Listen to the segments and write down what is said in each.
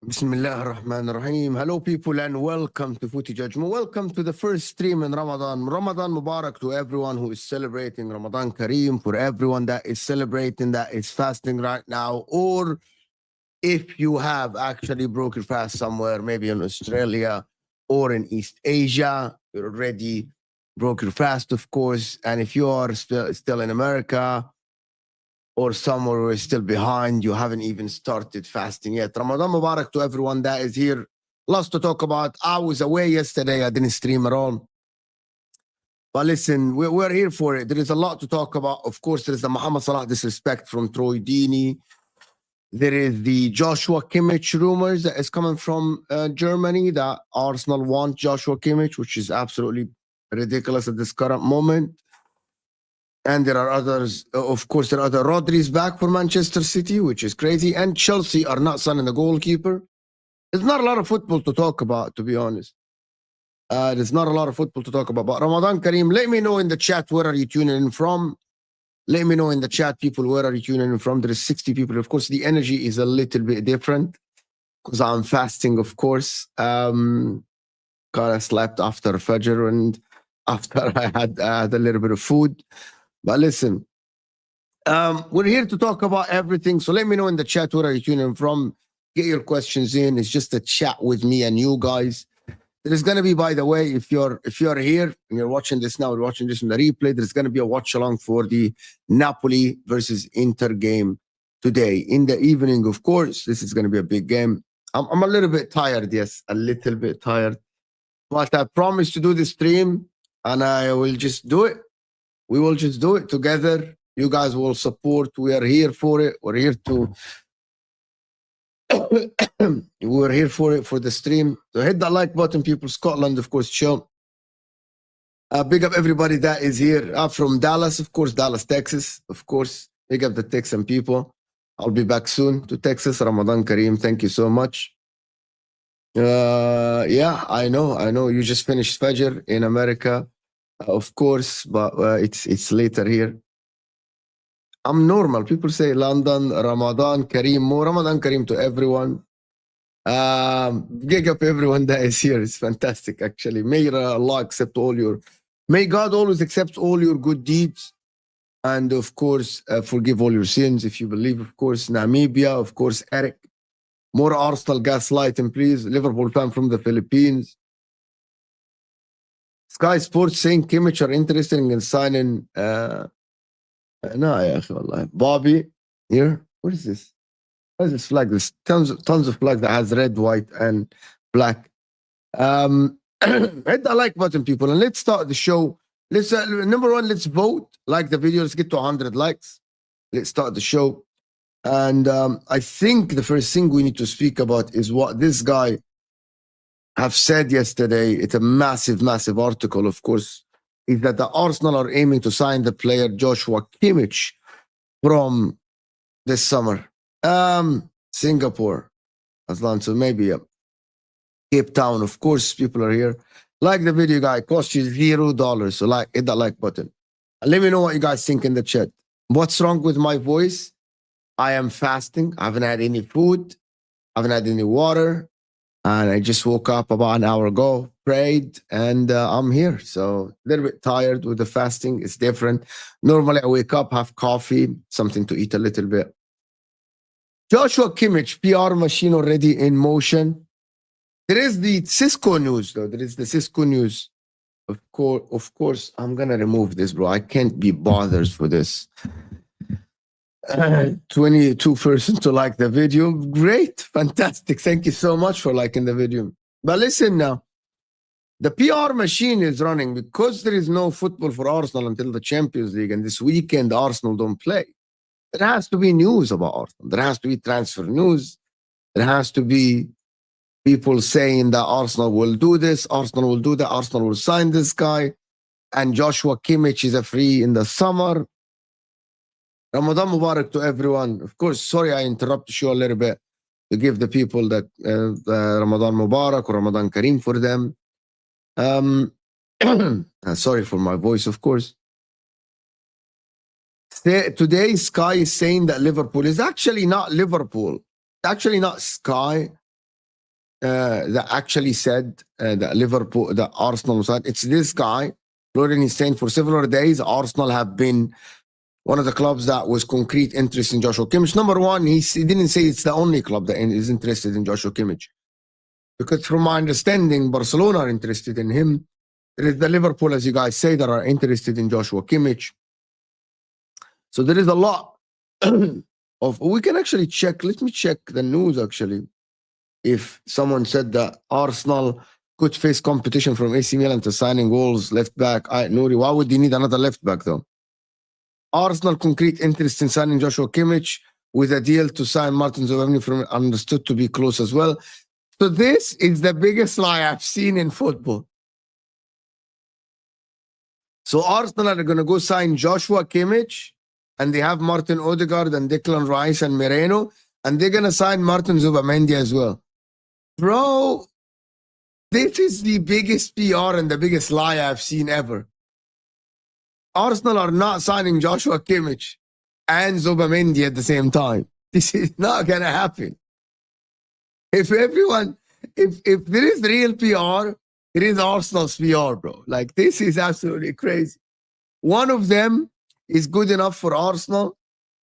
Bismillah ar-Rahman ar-Rahim. Hello people and welcome to Footy Judgment. Welcome to the first stream in Ramadan. Ramadan Mubarak to everyone who is celebrating Ramadan Kareem, for everyone that is celebrating, that is fasting right now, or if you have actually broken fast somewhere, maybe in Australia or in East Asia, you're already broken fast, of course. And if you are still in America, or somewhere we're still behind, you haven't even started fasting yet. Ramadan Mubarak to everyone that is here. Lots to talk about. I was away yesterday. I didn't stream at all. But listen, we're here for it. There is a lot to talk about. Of course, there is the Mohamed Salah disrespect from Troy Deeney. There is the Joshua Kimmich rumors that is coming from Germany, that Arsenal want Joshua Kimmich, which is absolutely ridiculous at this current moment. And there are others, of course, there are other Rodri's back for Manchester City, which is crazy. And Chelsea are not signing the goalkeeper. There's not a lot of football to talk about, to be honest. There's not a lot of football to talk about. But Ramadan Kareem, let me know in the chat, where are you tuning in from? Let me know in the chat, people, where are you tuning in from? There is 60 people. Of course, the energy is a little bit different because I'm fasting, of course. God, I slept after Fajr and after I had a little bit of food. But listen, we're here to talk about everything. So let me know in the chat, where are you tuning in from? Get your questions in. It's just a chat with me and you guys. There's going to be, by the way, if you're here and you're watching this now, we're watching this in the replay, there's going to be a watch along for the Napoli versus Inter game today in the evening. Of course, this is going to be a big game. I'm a little bit tired. Yes, a little bit tired. But I promise to do this stream and I will just do it. We will just do it together. You guys will support. We are here for it. We're here to we're here for it, for the stream. So hit that like button, people. Scotland, of course, chill. Big up everybody that is here. From Dallas, of course, Dallas, Texas, of course. Big up the Texan people. I'll be back soon to Texas. Ramadan Kareem, thank you so much. Yeah, I know. You just finished Fajr in America. Of course, but it's later here. I'm normal. People say London, Ramadan Kareem. More Ramadan Kareem to everyone. Big up everyone that is here. It's fantastic, actually. May Allah accept all your... May God always accept all your good deeds. And, of course, forgive all your sins if you believe, of course. Namibia, of course, Eric. More Arsenal gaslighting, please. Liverpool fan from the Philippines. Sky Sports saying Kimmich are interested in signing no, ya akhi, wallahi. Bobby here. What is this? What is this flag? There's tons of flags that has red, white, and black. Hit the like button, people, and let's start the show. Let's number one, let's vote. Like the video. Let's get to 100 likes. Let's start the show. And I think the first thing we need to speak about is what this guy have said yesterday. It's a massive, massive article, of course, is that the Arsenal are aiming to sign the player Joshua Kimmich from this summer. Singapore, Aslan, so maybe Cape Town, of course, people are here. Like the video, guy, cost you $0. So hit that like button. And let me know what you guys think in the chat. What's wrong with my voice? I am fasting. I haven't had any food. I haven't had any water. And I just woke up about an hour ago, prayed, and I'm here. So a little bit tired with the fasting. It's different. Normally I wake up, have coffee, something to eat a little bit. Joshua Kimmich, PR machine already in motion. There is the Sesko news, though. There is the Sesko news. Of course, I'm going to remove this, bro. I can't be bothered for this. 22% to like the video. Great. Fantastic. Thank you so much for liking the video. But listen now. The PR machine is running because there is no football for Arsenal until the Champions League. And this weekend, Arsenal don't play. There has to be news about Arsenal. There has to be transfer news. There has to be people saying that Arsenal will do this, Arsenal will do that, Arsenal will sign this guy, and Joshua Kimmich is a free in the summer. Ramadan Mubarak to everyone. Of course, sorry I interrupted you a little bit to give the people the Ramadan Mubarak or Ramadan Kareem for them. Sorry for my voice, of course. Today, Sky is saying that Liverpool is actually not Liverpool. Actually not Sky that actually said that Liverpool, that Arsenal was at. It's this guy. Florian is saying for several days, Arsenal have been one of the clubs that was concrete interest in Joshua Kimmich. Number one, he didn't say it's the only club that is interested in Joshua Kimmich. Because from my understanding, Barcelona are interested in him. There is the Liverpool, as you guys say, that are interested in Joshua Kimmich. So there is a lot of, we can actually check, let me check the news actually. If someone said that Arsenal could face competition from AC Milan to signing Wolves left back, Nouri, why would they need another left back though? Arsenal concrete interest in signing Joshua Kimmich with a deal to sign Martin Zubimendi from understood to be close as well. So this is the biggest lie I've seen in football. So Arsenal are going to go sign Joshua Kimmich, and they have Martin Odegaard and Declan Rice and Moreno, and they're going to sign Martin Zubimendi as well. Bro, this is the biggest PR and the biggest lie I've seen ever. Arsenal are not signing Joshua Kimmich and Zubimendi at the same time. This is not going to happen. If there is real PR, it is Arsenal's PR, bro. Like, this is absolutely crazy. One of them is good enough for Arsenal,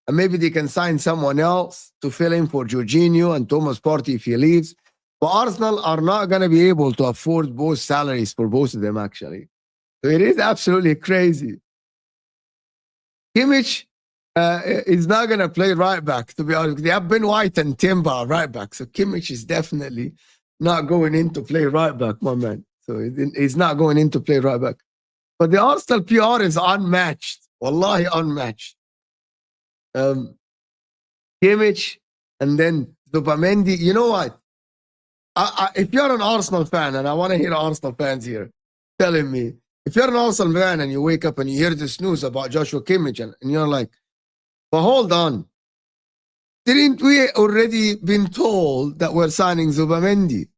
and maybe they can sign someone else to fill in for Jorginho and Thomas Partey if he leaves. But Arsenal are not going to be able to afford both salaries for both of them, actually. So it is absolutely crazy. Kimmich is not going to play right back, to be honest. They have Ben White and Timber right back. So Kimmich is definitely not going in to play right back, my man. So he's not going in to play right back. But the Arsenal PR is unmatched. Wallahi, unmatched. Kimmich and then Zubimendi. You know what? If you're an Arsenal fan, and I want to hear Arsenal fans here telling me, if you're an Arsenal fan and you wake up and you hear this news about Joshua Kimmich and you're like, but hold on, didn't we already been told that we're signing Zubimendi?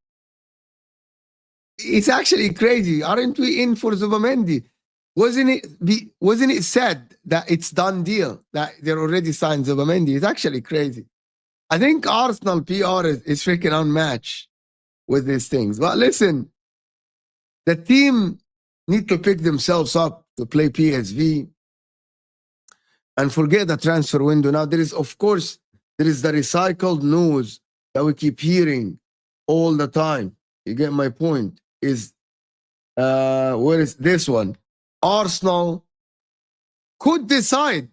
It's actually crazy. Aren't we in for Zubimendi? Wasn't it said that it's done deal, that they're already signed Zubimendi? It's actually crazy. I think Arsenal PR is freaking unmatched with these things. But listen, the team need to pick themselves up to play PSV and forget the transfer window. Now, there is the recycled news that we keep hearing all the time. You get my point? Where is this one? Arsenal could decide.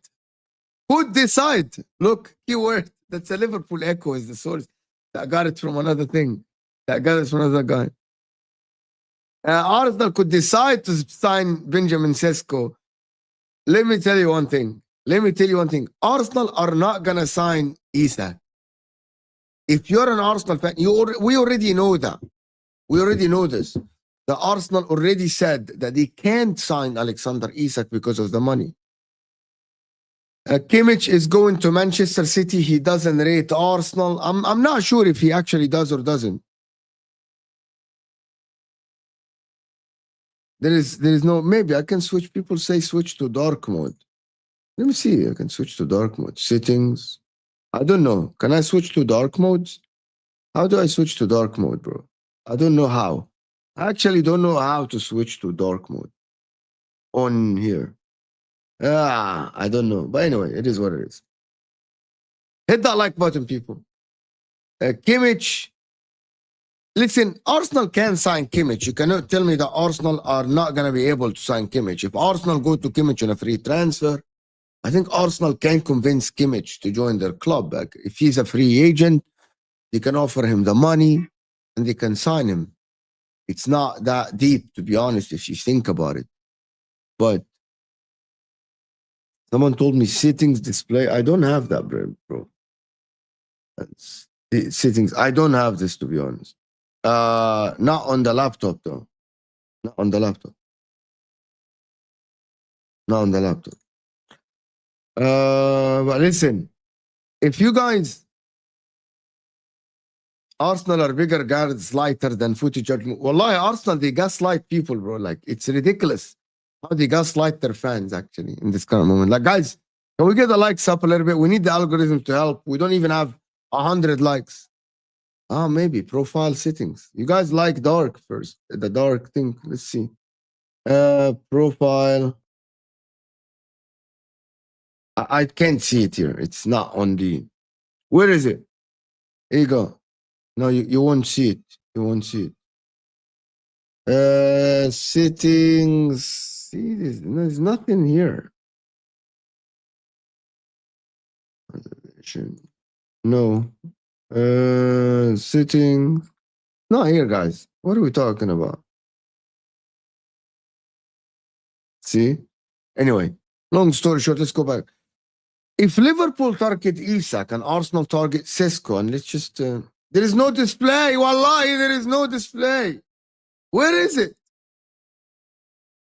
Look, keyword That's a Liverpool echo is the source. I got it from another thing. I got it from another guy. Arsenal could decide to sign Benjamin Sesko. Let me tell you one thing. Arsenal are not gonna sign Isak. If you're an Arsenal fan, we already know that. We already know this. The Arsenal already said that they can't sign Alexander Isak because of the money. Kimmich is going to Manchester City. He doesn't rate Arsenal. I'm not sure if he actually does or doesn't. There is no, maybe I can switch. People say switch to dark mode. Let me see. I can switch to dark mode. Settings. I don't know. Can I switch to dark modes? How do I switch to dark mode, bro? I don't know how. I actually don't know how to switch to dark mode on here. I don't know. But anyway, it is what it is. Hit that like button, people. Kimmich. Listen, Arsenal can sign Kimmich. You cannot tell me that Arsenal are not going to be able to sign Kimmich. If Arsenal go to Kimmich on a free transfer, I think Arsenal can convince Kimmich to join their club. Like, if he's a free agent, they can offer him the money and they can sign him. It's not that deep, to be honest, if you think about it. But someone told me settings display. I don't have that, bro. The settings. I don't have this, to be honest. Not on the laptop, though. Not on the laptop. Not on the laptop. But listen, if you guys, Arsenal are bigger guards, lighter than footy judgment. Wallahi, Arsenal, they gaslight people, bro. Like, it's ridiculous how they gaslight their fans, actually, in this kind of moment. Like, guys, can we get the likes up a little bit? We need the algorithm to help. We don't even have 100 likes. Maybe profile settings. You guys like dark first. The dark thing. Let's see. Profile. I can't see it here. It's not on the. Where is it? Here you go. No, you won't see it. You won't see it. Settings. See, there's nothing here. No. Settings. Not here, guys. What are we talking about? See? Anyway, long story short, let's go back. If Liverpool target Isak and Arsenal target Sesko, and let's just... there is no display. Wallahi, there is no display. Where is it?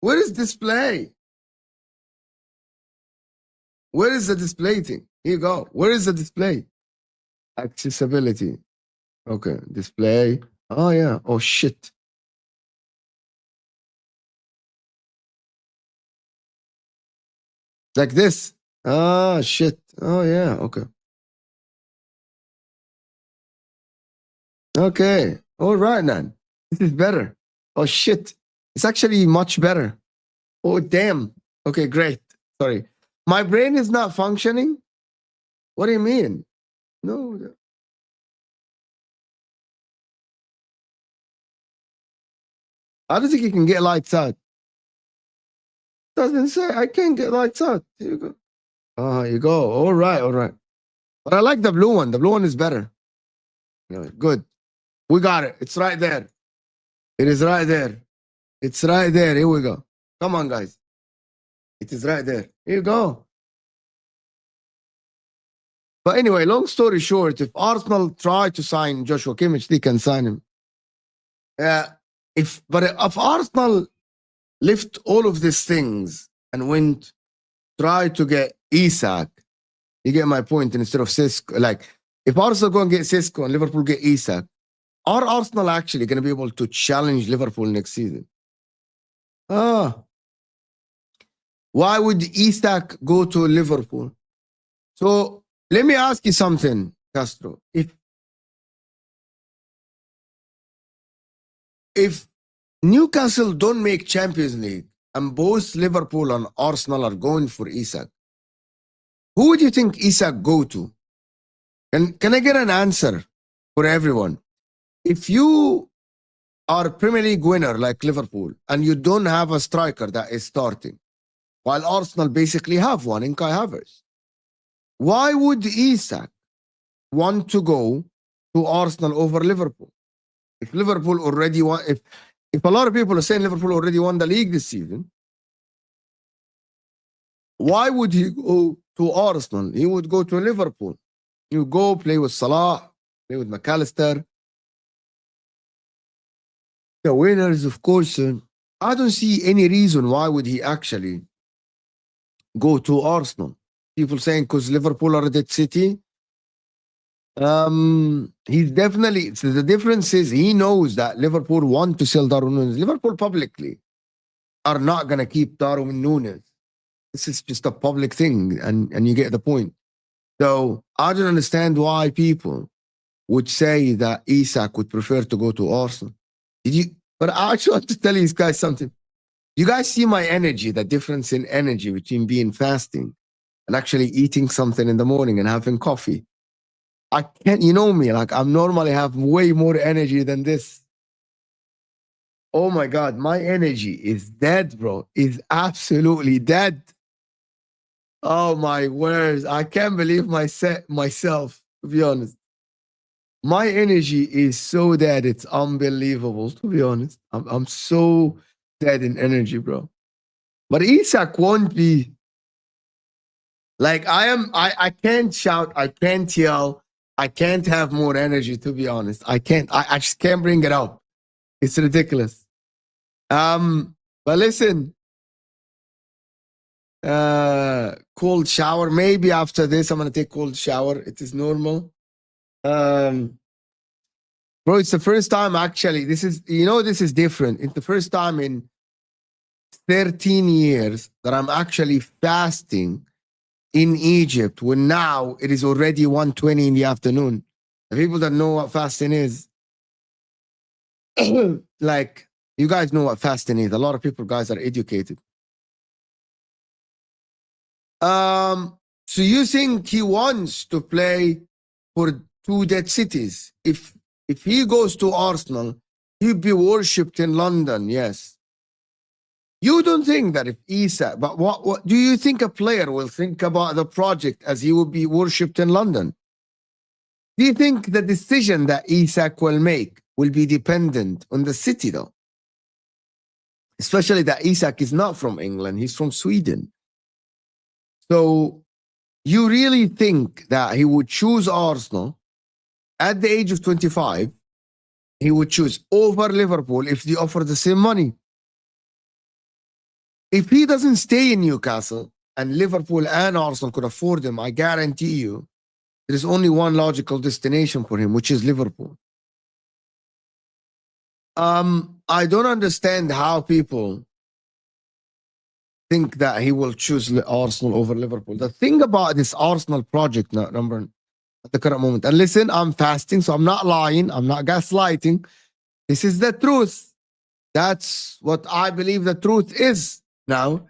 Where is display? Where is the display thing? Here you go. Where is the display? Accessibility. Okay, display. Oh, yeah. Oh, shit. Like this. Ah, shit. Oh, yeah. Okay. Okay. All right, man. This is better. Oh, shit. It's actually much better. Oh, damn. Okay, great. Sorry. My brain is not functioning? What do you mean? No. I don't think you can get lights out. Doesn't say I can't get lights out. Here you go. You go. All right, all right. But I like the blue one. The blue one is better. Anyway, good. We got it. It's right there. It is right there. It's right there. Here we go. Come on, guys. It is right there. Here you go. But anyway, long story short, if Arsenal try to sign Joshua Kimmich, they can sign him. If Arsenal lift all of these things and went try to get Isak, you get my point, instead of Sesko. Like, if Arsenal go and get Sesko and Liverpool get Isak, are Arsenal actually going to be able to challenge Liverpool next season? Why would Isak go to Liverpool? So let me ask you something, Castro. If Newcastle don't make Champions League and both Liverpool and Arsenal are going for Isak, who would you think Isak go to? Can I get an answer for everyone? If you are Premier League winner like Liverpool and you don't have a striker that is starting, while Arsenal basically have one in Kai Havertz, why would Isak want to go to Arsenal over Liverpool? If Liverpool already won, if a lot of people are saying Liverpool already won the league this season, why would he go to Arsenal? He would go to Liverpool. You go play with Salah, play with McAllister, the winners, of course. I don't see any reason why would he actually go to Arsenal. People saying because Liverpool are a dead city. He's definitely. So the difference is he knows that Liverpool want to sell Darwin Nunes. Liverpool publicly are not gonna keep Darwin Nunes. This is just a public thing, and you get the point. So I don't understand why people would say that Isak would prefer to go to Arsenal. Did you? But I actually want to tell you guys something. You guys see my energy, the difference in energy between being fasting and actually eating something in the morning and having coffee. I can't, you know me, like I'm normally have way more energy than this. Oh my God, my energy is dead, bro. Is absolutely dead. Oh my words. I can't believe myself, to be honest. My energy is so dead, it's unbelievable, to be honest. I'm so dead in energy, bro. But Isak won't be like I can't shout, I can't yell, I can't have more energy, to be honest. I can't, I just can't bring it up. It's ridiculous. But listen, cold shower. Maybe after this, I'm gonna take cold shower. It is normal. Bro, it's the first time actually. This is, this is different. It's the first time in 13 years that I'm actually fasting in Egypt when now it is already 1:20 in the afternoon. The people that know what fasting is, like, you guys know what fasting is. A lot of people, guys, are educated. So you think he wants to play for two dead cities? If he goes to Arsenal, he'd be worshipped in London, yes. You don't think that if Isak, but what do you think a player will think about the project as he will be worshipped in London? Do you think the decision that Isak will make will be dependent on the city, though? Especially that Isak is not from England, he's from Sweden. So you really think that he would choose Arsenal at the age of 25? He would choose over Liverpool if they offer the same money. If he doesn't stay in Newcastle and Liverpool and Arsenal could afford him, I guarantee you, there is only one logical destination for him, which is Liverpool. I don't understand how people think that he will choose Arsenal over Liverpool. The thing about this Arsenal project, number at the current moment, and listen, I'm fasting, so I'm not lying, I'm not gaslighting. This is the truth. That's what I believe the truth is now,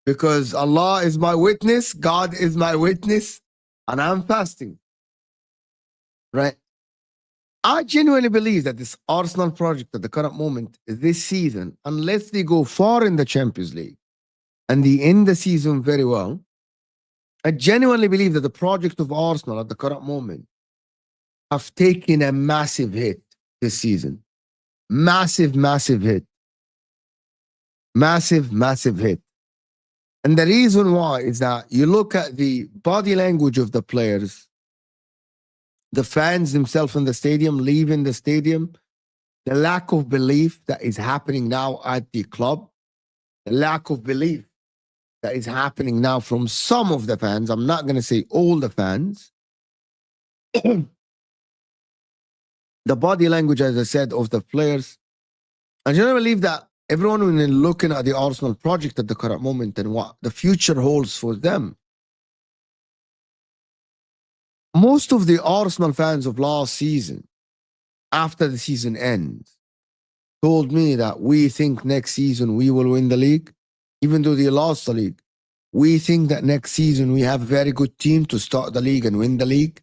because Allah is my witness, God is my witness, and I'm fasting. Right? I genuinely believe that this Arsenal project at the current moment, this season, unless they go far in the Champions League and they end the season very well, I genuinely believe that the project of Arsenal at the current moment have taken a massive hit this season. Massive, massive hit. Massive, massive hit. And the reason why is that you look at the body language of the players, the fans themselves in the stadium, leaving the stadium, the lack of belief that is happening now at the club, the lack of belief that is happening now from some of the fans. I'm not going to say all the fans. The body language, as I said, of the players. I generally believe that everyone, when they're looking at the Arsenal project at the current moment and what the future holds for them, most of the Arsenal fans of last season, after the season ends, told me that we think next season we will win the league, even though they lost the league. We think that next season we have a very good team to start the league and win the league.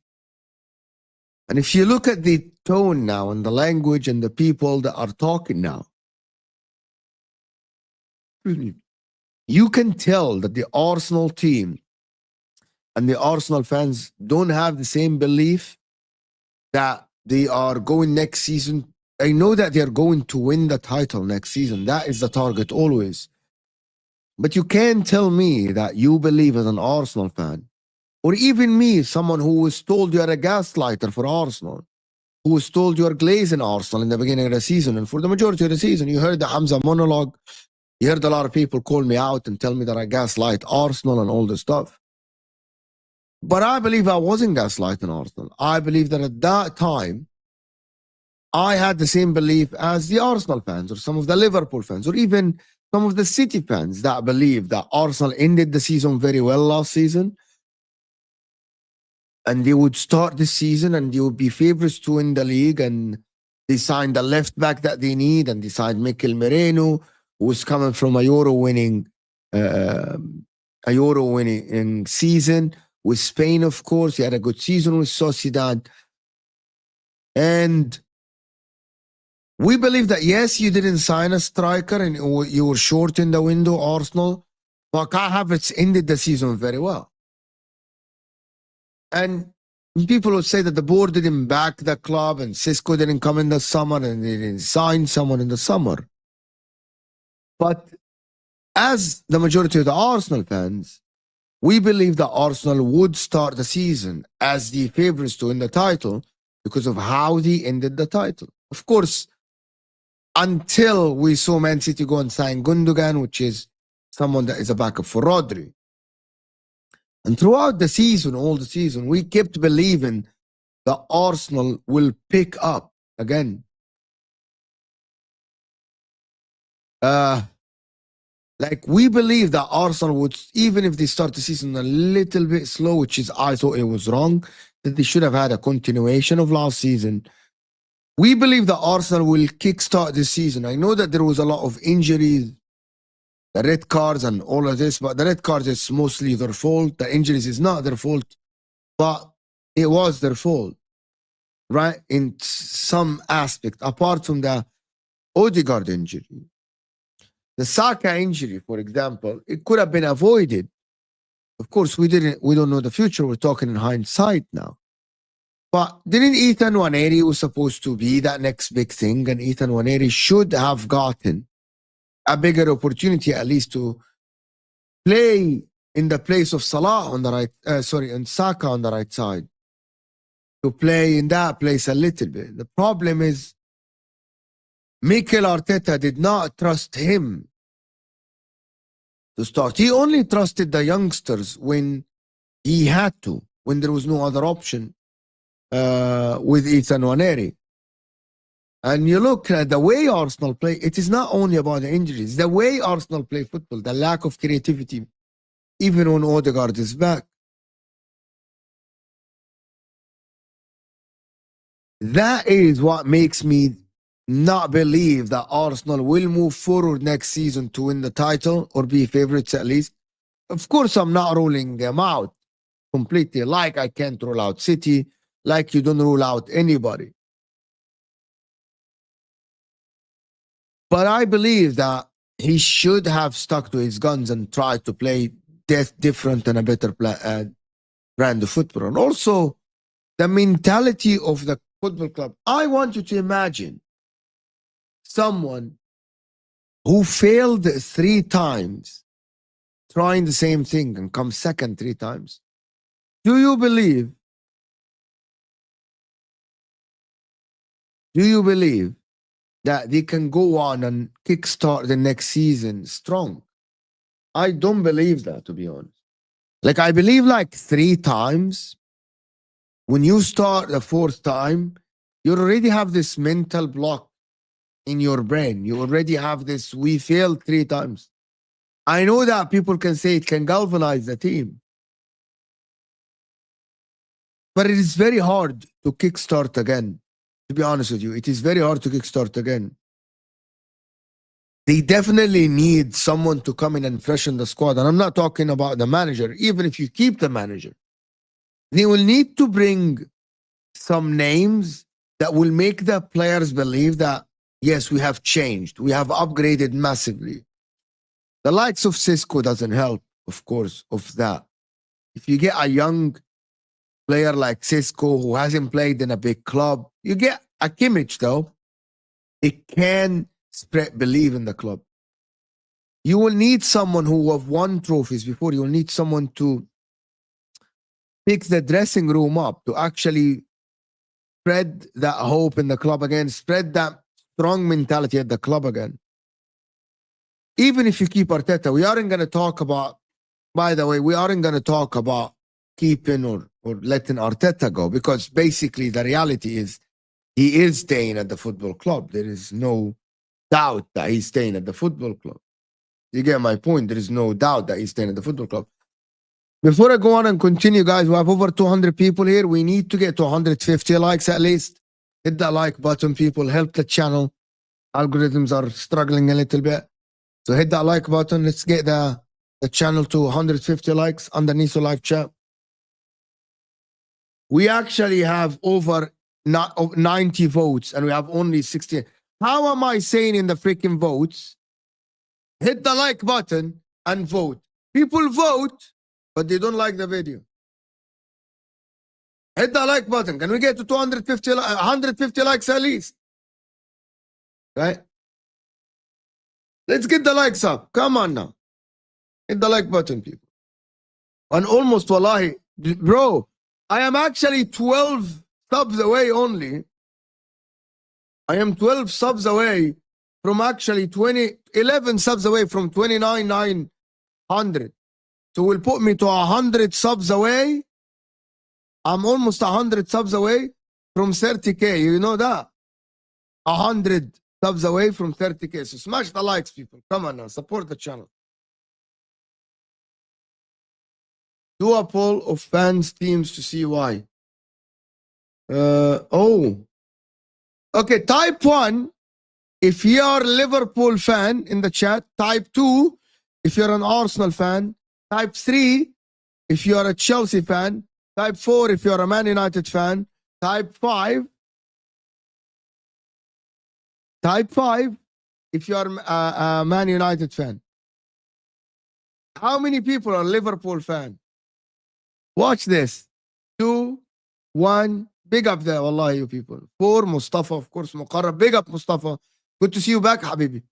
And if you look at the tone now and the language and the people that are talking now, you can tell that the Arsenal team and the Arsenal fans don't have the same belief that they are going next season. I know that they are going to win the title next season. That is the target always. But you can't tell me that you believe as an Arsenal fan, or even me, someone who was told you are a gaslighter for Arsenal, who was told you are glazing Arsenal in the beginning of the season. And for the majority of the season, you heard the Hamza monologue. You heard a lot of people call me out and tell me that I gaslight Arsenal and all this stuff. But I believe I wasn't gaslighting Arsenal. I believe that at that time, I had the same belief as the Arsenal fans or some of the Liverpool fans or even some of the City fans that believe that Arsenal ended the season very well last season. And they would start the season and they would be favorites to win the league. And they signed the left back that they need, and they signed Mikel Merino, who was coming from a Euro winning season with Spain, of course. He had a good season with Sociedad. And we believe that, yes, you didn't sign a striker and you were short in the window, Arsenal, but Kai Havertz ended the season very well. And people would say that the board didn't back the club and Sesko didn't come in the summer and they didn't sign someone in the summer. But as the majority of the Arsenal fans, we believe that Arsenal would start the season as the favorites to win the title because of how they ended the title. Of course, until we saw Man City go and sign Gundogan, which is someone that is a backup for Rodri. And throughout the season, all the season, we kept believing that Arsenal will pick up again. Like, we believe that Arsenal would, even if they start the season a little bit slow, which is, I thought it was wrong, that they should have had a continuation of last season. We believe that Arsenal will kickstart this season. I know that there was a lot of injuries, the red cards and all of this, but the red cards is mostly their fault. The injuries is not their fault, but it was their fault, right? In some aspect, apart from the Odegaard injury. The Saka injury, for example, it could have been avoided. Of course, we don't know the future. We're talking in hindsight now. But didn't Ethan Nwaneri was supposed to be that next big thing, and Ethan Nwaneri should have gotten a bigger opportunity, at least to play in the place of Salah on the right, and Saka on the right side, to play in that place a little bit. The problem is Mikel Arteta did not trust him to start. He only trusted the youngsters when he had to, when there was no other option with Ethan Nwaneri. And you look at the way Arsenal play, it is not only about the injuries. The way Arsenal play football, the lack of creativity, even when Odegaard is back. That is what makes me not believe that Arsenal will move forward next season to win the title or be favorites at least. Of course, I'm not ruling them out completely, like I can't rule out City, like you don't rule out anybody. But I believe that he should have stuck to his guns and tried to play different and a better brand of football. And also, the mentality of the football club. I want you to imagine someone who failed 3 times trying the same thing and come second 3 times. Do you believe that they can go on and kickstart the next season strong? I don't believe that, to be honest. Like, I believe like 3 times, when you start the 4th time, you already have this mental block in your brain. You already have this, we failed 3 times. I know that people can say it can galvanize the team, but it is very hard to kickstart again. To be honest with you, it is very hard to kickstart again. They definitely need someone to come in and freshen the squad. And I'm not talking about the manager. Even if you keep the manager, they will need to bring some names that will make the players believe that, yes, we have changed. We have upgraded massively. The likes of Sesko doesn't help, of course, of that. If you get a young player like Sesko who hasn't played in a big club. You get a Kimmich though. It can spread belief in the club. You will need someone who have won trophies before. You will need someone to pick the dressing room up, to actually spread that hope in the club again, spread that strong mentality at the club again. Even if you keep Arteta, we aren't going to talk about, by the way, we aren't going to talk about keeping or letting Arteta go, because basically the reality is he is staying at the football club. There is no doubt that he's staying at the football club. You get my point? There is no doubt that he's staying at the football club. Before I go on and continue, guys, we have over 200 people here. We need to get to 150 likes at least. Hit that like button, people. Help the channel. Algorithms are struggling a little bit. So hit that like button. Let's get the channel to 150 likes underneath the live chat. We actually have over 90 votes and we have only 16. How am I saying in the freaking votes? Hit the like button and vote. People vote, but they don't like the video. Hit the like button. Can we get to 150 likes at least? Right? Let's get the likes up. Come on now. Hit the like button, people. And almost, wallahi, bro, I am actually 12 subs away only. I am 12 subs away from actually 11 subs away from 29,900. So will put me to 100 subs away. I'm almost 100 subs away from 30K. You know that? 100 subs away from 30K. So smash the likes, people. Come on now. Support the channel. Do a poll of fans' teams to see why. Okay, type 1 if you are a Liverpool fan in the chat. Type 2 if you're an Arsenal fan. Type 3 if you are a Chelsea fan. Type 4 if you're a Man United fan. Type 5 if you're a Man United fan. How many people are Liverpool fan? Watch this. 2, 1. Big up there, wallahi, you people. 4, Mustafa, of course, Muqarrab. Big up, Mustafa. Good to see you back, Habibi.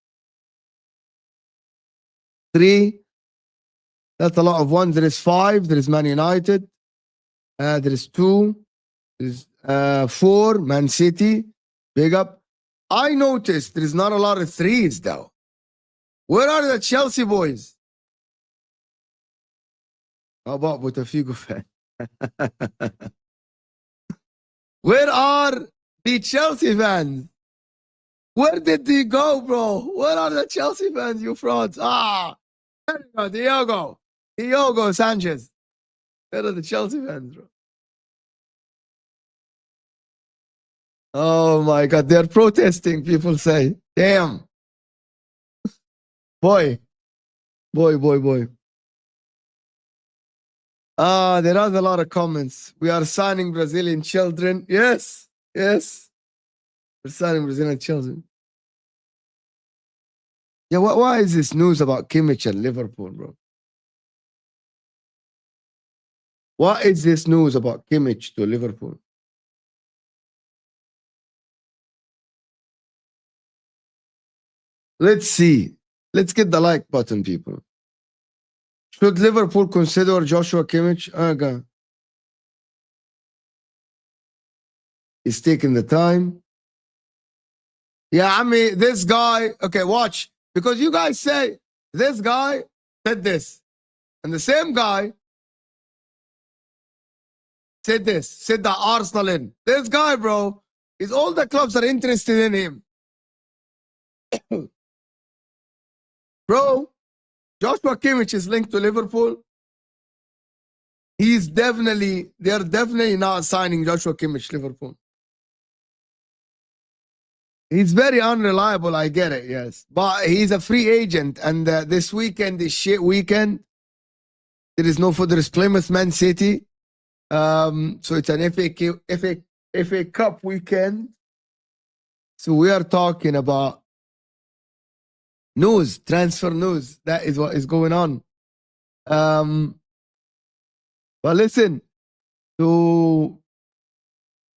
3. That's a lot of ones. There is 5. There is Man United. There is 2. There is 4. Man City. Big up. I noticed there is not a lot of 3s, though. Where are the Chelsea boys? How about Botafogo fan? Where are the Chelsea fans? Where did they go, bro? Where are the Chelsea fans, you frauds? There you go, Diogo Sanchez. Where are the Chelsea fans, bro? Oh my God, they're protesting, people say. Damn. Boy. There are a lot of comments. We are signing Brazilian children. Yes. We're signing Brazilian children. Yeah, why is this news about Kimmich and Liverpool, bro? What is this news about Kimmich to Liverpool? Let's see. Let's get the like button, people. Should Liverpool consider Joshua Kimmich? Okay. He's taking the time. Yeah, I mean, this guy, okay, watch. Because you guys say, this guy said this. And the same guy said this. Said that Arsenal in. This guy, bro, is all the clubs are interested in him. Bro, Joshua Kimmich is linked to Liverpool. They're definitely not signing Joshua Kimmich, Liverpool. He's very unreliable, I get it, yes. But he's a free agent, and this weekend is shit weekend. There is no further Plymouth Man City. So it's an FA Cup weekend. So we are talking about news, transfer news. That is what is going on. But listen, So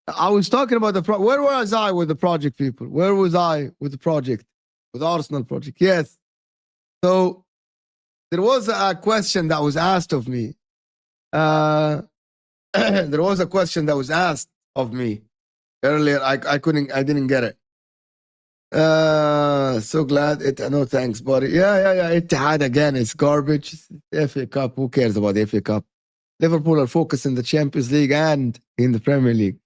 I was talking about where was I with the project, people? Where was I with the project? With Arsenal project? Yes. So there was a question that was asked of me. There was a question that was asked of me earlier. I didn't get it. So glad it. No thanks, buddy. Yeah. Ittihad again. It's garbage. FA Cup. Who cares about the FA Cup? Liverpool are focused in the Champions League and in the Premier League.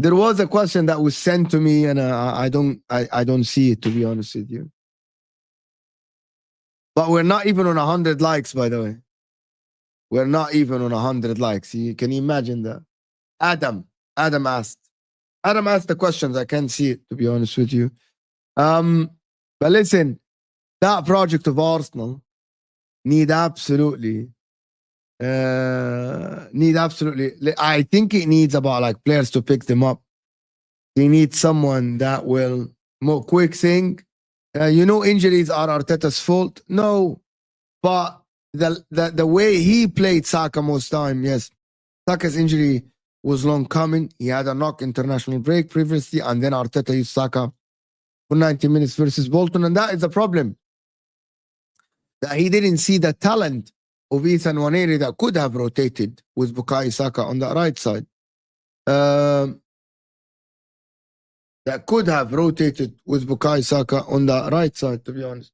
There was a question that was sent to me, and I don't see it, to be honest with you. But we're not even on 100 likes, by the way. We're not even on 100 likes. Can you imagine that? Adam asked the questions. I can't see it, to be honest with you. But listen, that project of Arsenal need absolutely. I think it needs about like players to pick them up. He needs someone that will more quick thing. Injuries are Arteta's fault. No, but the way he played Saka most time, yes. Saka's injury was long coming. He had a knock international break previously, and then Arteta used Saka for 90 minutes versus Bolton, and that is the problem. That he didn't see the talent of Ethan Nwaneri that could have rotated with Bukayo Saka on the right side. That could have rotated with Bukayo Saka on the right side, to be honest.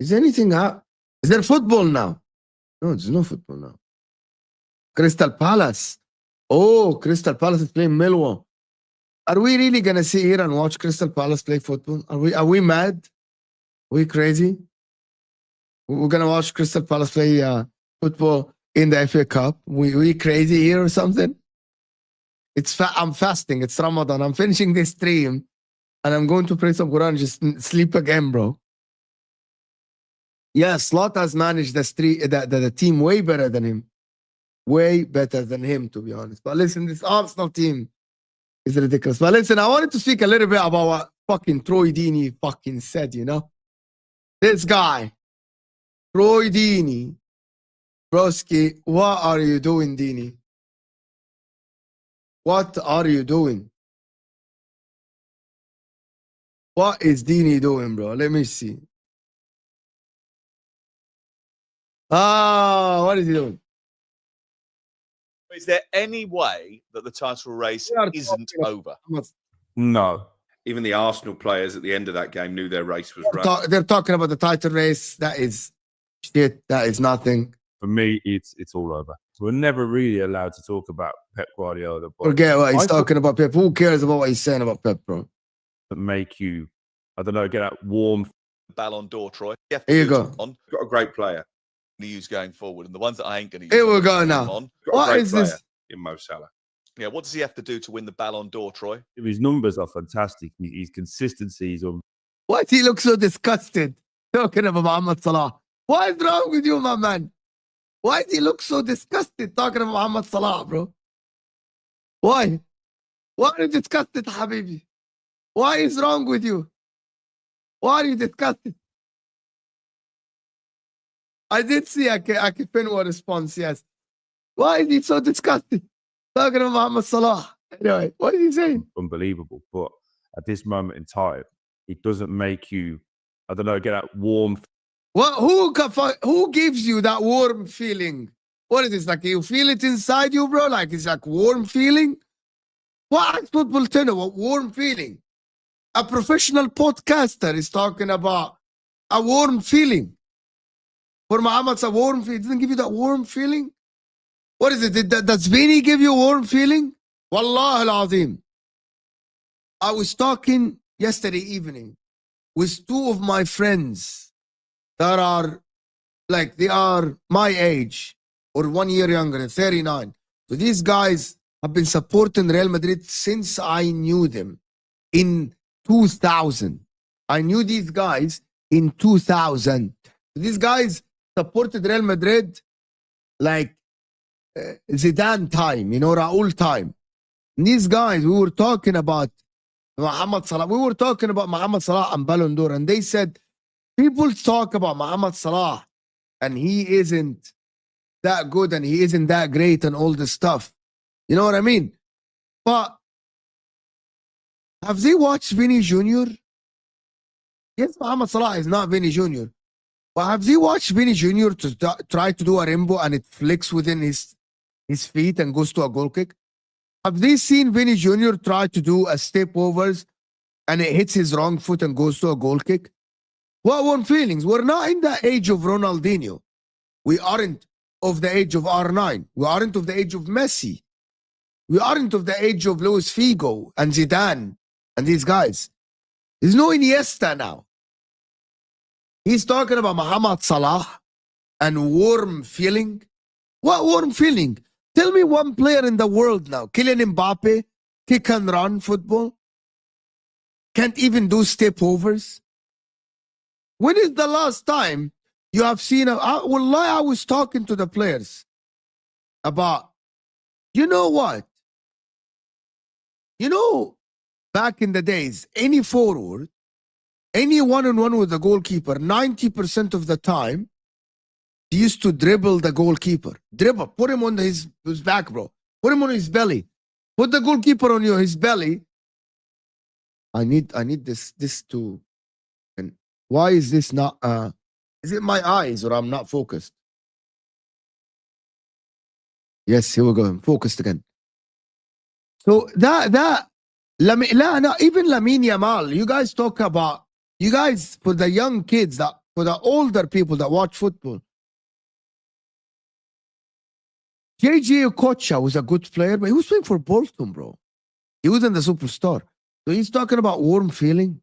Is anything up? Is there football now? No, there's no football now. Crystal Palace. Oh, Crystal Palace is playing Millwall. Are we really going to sit here and watch Crystal Palace play football? Are we mad? Are we crazy? We're going to watch Crystal Palace play football in the FA Cup. We crazy here or something? I'm fasting. It's Ramadan. I'm finishing this stream and I'm going to pray some Quran and just sleep again, bro. Yeah, Slot has managed the team way better than him. Way better than him, to be honest. But listen, this Arsenal team is ridiculous. But listen, I wanted to speak a little bit about what fucking Troy Deeney fucking said, This guy, Troy Deeney. Broski, what are you doing, Deeney? What are you doing? What is Deeney doing, bro? Let me see. What is he doing? Is there any way that the title race isn't over? No. Even the Arsenal players at the end of that game knew their race was run. They're talking about the title race. That is shit. That is nothing. For me, it's all over. We're never really allowed to talk about Pep Guardiola. Forget what he's talking about, Pep. Who cares about what he's saying about Pep, bro? That make you, I don't know, get that warm. Ballon d'Or, Troy. Here you go. Got a great player to use going forward, and the ones that I ain't going to use. Here we go now. What is this? In Mo Salah. Yeah, what does he have to do to win the Ballon d'Or, Troy? His numbers are fantastic. His consistency is on. Why does he look so disgusted talking about Mohamed Salah? What is wrong with you, my man? Why does he look so disgusted talking about Mohamed Salah, bro? Why? Why are you disgusted, Habibi? What is wrong with you? Why are you disgusted? I did see a Finwa response, yes. Why is he so disgusted talking about Mohamed Salah? Anyway, what is he saying? Unbelievable. But at this moment in time, it doesn't make you, I don't know, get that warm. Who gives you that warm feeling? What is this? Like you feel it inside you, bro? Like it's like warm feeling? What football tell you what warm feeling? A professional podcaster is talking about a warm feeling. For Mohamed's a warm feeling. It doesn't give you that warm feeling? What is it? Does Deeney give you a warm feeling? Wallah al-Azim. I was talking yesterday evening with two of my friends that are like, they are my age or 1 year younger, 39. So these guys have been supporting Real Madrid since I knew them in 2000. I knew these guys in 2000. These guys supported Real Madrid like Zidane time, Raul time. And these guys, we were talking about Mohamed Salah. We were talking about Mohamed Salah and Ballon d'Or, and they said, people talk about Mohamed Salah and he isn't that good and he isn't that great and all this stuff. You know what I mean? But have they watched Vinny Jr.? Yes, Mohamed Salah is not Vinny Jr. But have they watched Vinny Jr. to try to do a rainbow and it flicks within his feet and goes to a goal kick? Have they seen Vinny Jr. try to do a step overs and it hits his wrong foot and goes to a goal kick? What one feelings? We're not in the age of Ronaldinho. We aren't of the age of R9. We aren't of the age of Messi. We aren't of the age of Luis Figo and Zidane and these guys. There's no Iniesta now. He's talking about Mohamed Salah and warm feeling. What warm feeling? Tell me one player in the world now. Kylian Mbappe, kick and run football. Can't even do step overs. When is the last time you have seen I was talking to the players about, you know what? You know, back in the days, any forward, any one-on-one with the goalkeeper, 90% of the time, he used to dribble the goalkeeper. Dribble, put him on his back, bro. Put him on his belly. Put the goalkeeper on his belly. I need this to. And why is this not? Is it my eyes or I'm not focused? Yes, here we go. I'm focused again. So even Lamine Yamal, you guys talk about, you guys, for the young kids, for the older people that watch football, JJ Okocha was a good player, but he was playing for Bolton, bro. He wasn't the superstar. So he's talking about warm feeling.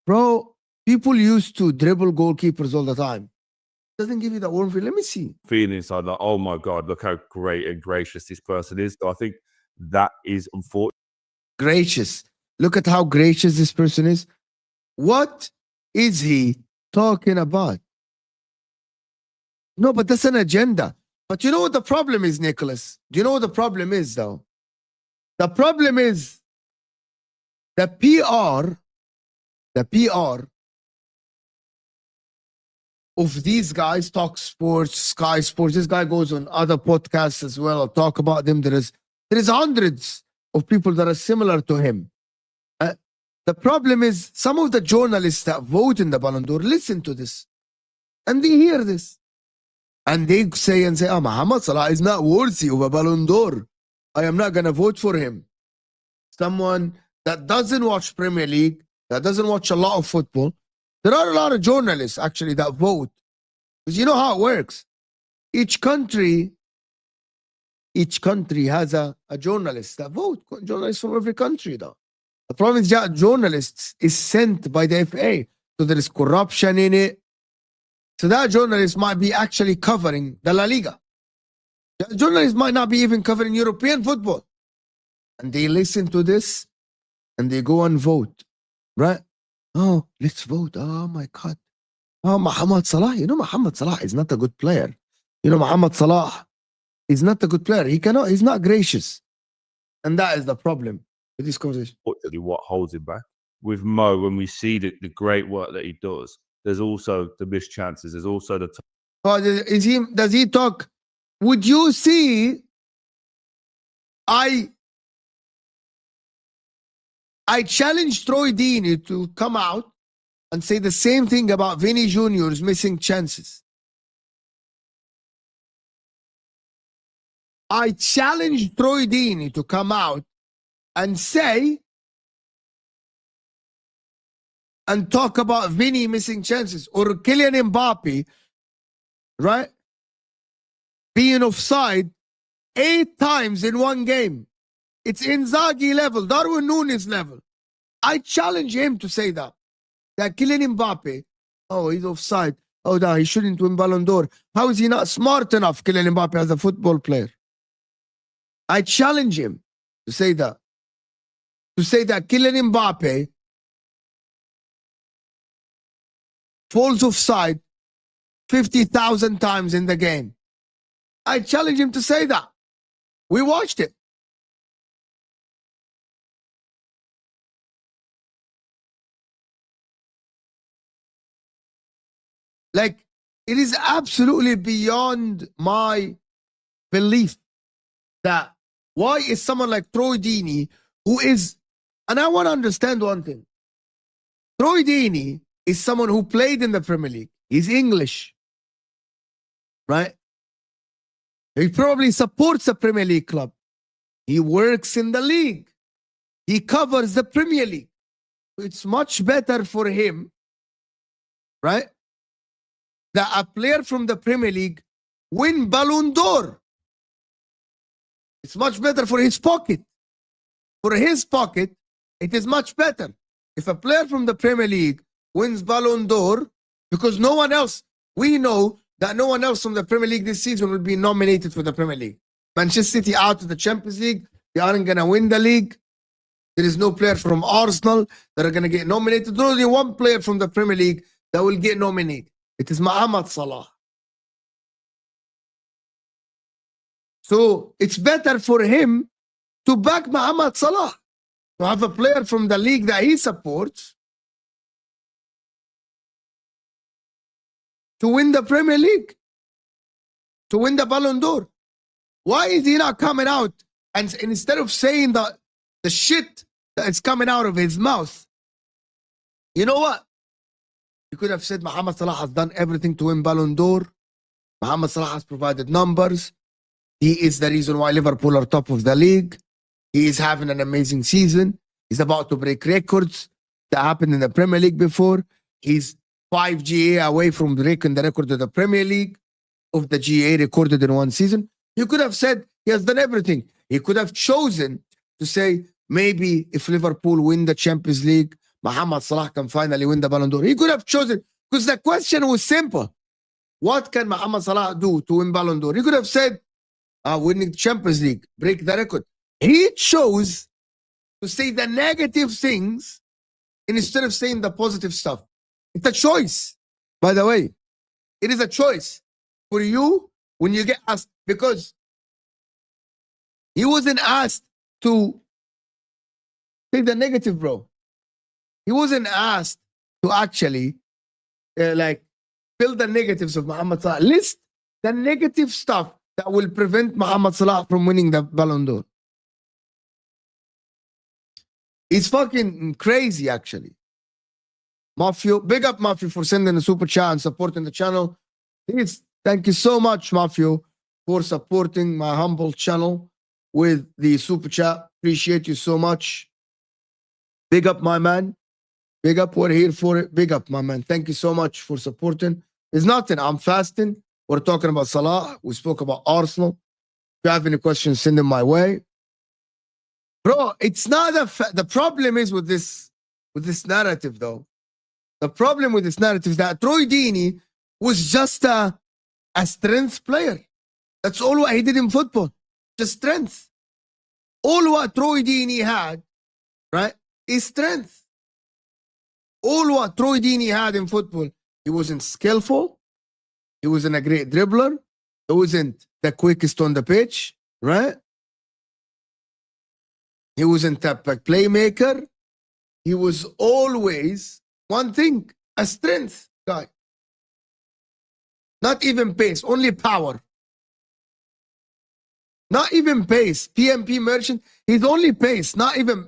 Bro, people used to dribble goalkeepers all the time. Doesn't give you that warm feeling. Let me see. Feeling inside like, oh my God, look how great and gracious this person is. So I think that is unfortunate. Gracious. Look at how gracious this person is. What is he talking about? No, but that's an agenda. But you know what the problem is, Nicholas? Do you know what the problem is, though? The problem is the PR of these guys, Talk Sports, Sky Sports. This guy goes on other podcasts as well. I'll talk about them. There is hundreds of people that are similar to him. The problem is some of the journalists that vote in the Ballon d'Or listen to this and they hear this and they say, oh, Mohamed Salah is not worthy of a Ballon d'Or. I am not going to vote for him. Someone that doesn't watch Premier League, that doesn't watch a lot of football. There are a lot of journalists actually that vote. Because you know how it works. Each country has a journalist that vote. Journalists from every country, though. The problem is that journalists is sent by the FA. So there is corruption in it. So that journalist might be actually covering the La Liga. That journalist might not be even covering European football. And they listen to this and they go and vote. Right? Oh, let's vote. Oh my God. Oh, Mohamed Salah. You know, Mohamed Salah is not a good player. You know, Mohamed Salah is not a good player. He's not gracious. And that is the problem with this conversation. What holds him back? With Mo, when we see the great work that he does, there's also the missed chances. There's also the... Does he talk? Would you see... I challenged Troy Deeney to come out and say the same thing about Vinny Jr.'s missing chances. I challenged Troy Deeney to come out and say and talk about Vinny missing chances or Kylian Mbappe, right, being offside 8 times in one game. It's Inzaghi level, Darwin Núñez level. I challenge him to say that Kylian Mbappe, oh, he's offside. Oh, no, he shouldn't win Ballon d'Or. How is he not smart enough, Kylian Mbappe, as a football player? I challenge him to say that. To say that Kylian Mbappe falls offside 50,000 times in the game. I challenge him to say that. We watched it. Like, it is absolutely beyond my belief that Why is someone like Troy Deeney, who is, and I want to understand one thing. Troy Deeney is someone who played in the Premier League. He's English, right? He probably supports a Premier League club. He works in the league. He covers the Premier League. It's much better for him, right, that a player from the Premier League win Ballon d'Or. It's much better for his pocket. For his pocket, it is much better if a player from the Premier League wins Ballon d'Or, because no one else, we know that no one else from the Premier League this season will be nominated for the Premier League. Manchester City out of the Champions League. They aren't going to win the league. There is no player from Arsenal that are going to get nominated. There's only one player from the Premier League that will get nominated. It is Mohamed Salah. So it's better for him to back Mohamed Salah, to have a player from the league that he supports to win the Premier League, to win the Ballon d'Or. Why is he not coming out and instead of saying the shit that is coming out of his mouth, you know what? You could have said Mohamed Salah has done everything to win Ballon d'Or. Mohamed Salah has provided numbers. He is the reason why Liverpool are top of the league. He is having an amazing season. He's about to break records that happened in the Premier League before. He's 5 GA away from breaking the record of the Premier League, of the GA recorded in one season. You could have said he has done everything. He could have chosen to say, maybe if Liverpool win the Champions League, Mohamed Salah can finally win the Ballon d'Or. He could have chosen, because the question was simple. What can Mohamed Salah do to win Ballon d'Or? He could have said, winning the Champions League, break the record. He chose to say the negative things instead of saying the positive stuff. It's a choice, by the way. It is a choice for you when you get asked, because he wasn't asked to say the negative, bro. He wasn't asked to actually fill the negatives of Mohamed Salah. List the negative stuff that will prevent Mohamed Salah from winning the Ballon d'Or. It's fucking crazy, actually. Mafio, big up Mafio for sending a super chat and supporting the channel. Please, thank you so much, Mafio, for supporting my humble channel with the super chat. Appreciate you so much. Big up, my man. Big up, we're here for it. Big up, my man. Thank you so much for supporting. It's nothing. I'm fasting. We're talking about Salah. We spoke about Arsenal. If you have any questions, send them my way. Bro, it's not the problem is with this narrative, though. The problem with this narrative is that Troy Deeney was just a strength player. That's all what he did in football. Just strength. All what Troy Deeney had, right, is strength. All what Troy Deeney had in football, he wasn't skillful. He wasn't a great dribbler. He wasn't the quickest on the pitch, right? He wasn't a playmaker. He was always one thing, a strength guy. Not even pace, only power. Not even pace. PMP Merchant, he's only pace,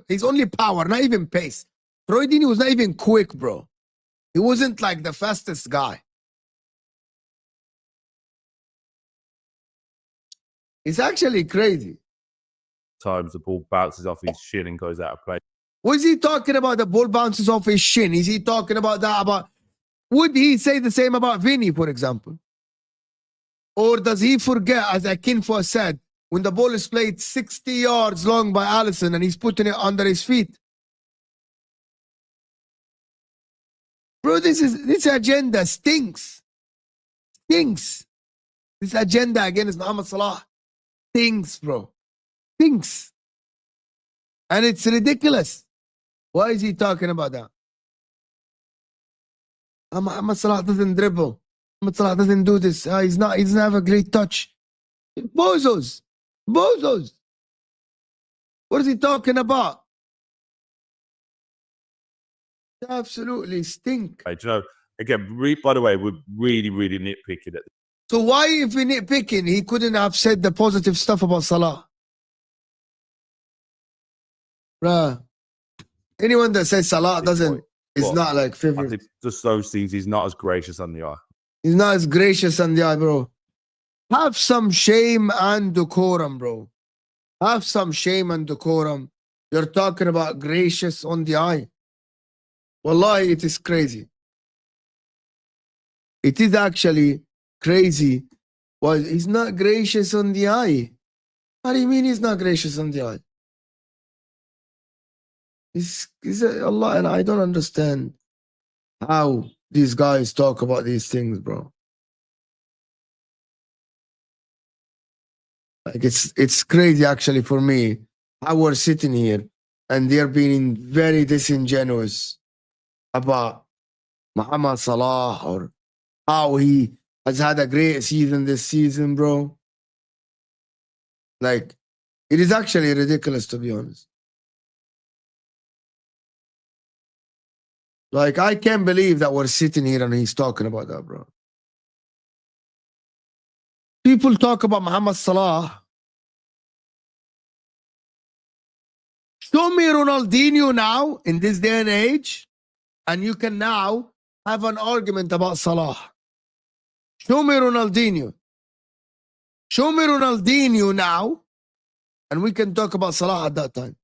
he's only power, not even pace. Troy Deeney was not even quick, bro. He wasn't like the fastest guy. It's actually crazy. Times the ball bounces off his shin and goes out of play. Was he talking about the ball bounces off his shin? Is he talking about that? Would he say the same about Vinny, for example? Or does he forget, as Akinfo said, when the ball is played 60 yards long by Alisson and he's putting it under his feet? Bro, this agenda stinks. Stinks. This agenda against Mohamed Salah stinks, bro. Stinks. And it's ridiculous. Why is he talking about that? Mohamed Salah doesn't dribble. Mohamed Salah doesn't do this. He doesn't have a great touch. Bozos. Bozos. What is he talking about? Absolutely stink. Right, you know, again, by the way, we're really, really nitpicking at. So why, if we're nitpicking, he couldn't have said the positive stuff about Salah? Bruh. Anyone that says Salah doesn't is What? not like I favorite. think just those things. He's not as gracious on the eye. He's not as gracious on the eye, bro. Have some shame and decorum, bro. Have some shame and decorum. You're talking about gracious on the eye. Wallahi, it is crazy. It is actually crazy. Well, he's not gracious on the eye. How do you mean he's not gracious on the eye? He's Allah, and I don't understand how these guys talk about these things, bro. Like it's crazy actually for me how we're sitting here and they're being very disingenuous about Mohamed Salah or how he has had a great season this season, bro. Like, it is actually ridiculous, to be honest. Like, I can't believe that we're sitting here and he's talking about that, bro. People talk about Mohamed Salah. Show me Ronaldinho now in this day and age, and you can now have an argument about Salah. Show me Ronaldinho. Show me Ronaldinho now, and we can talk about Salah at that time.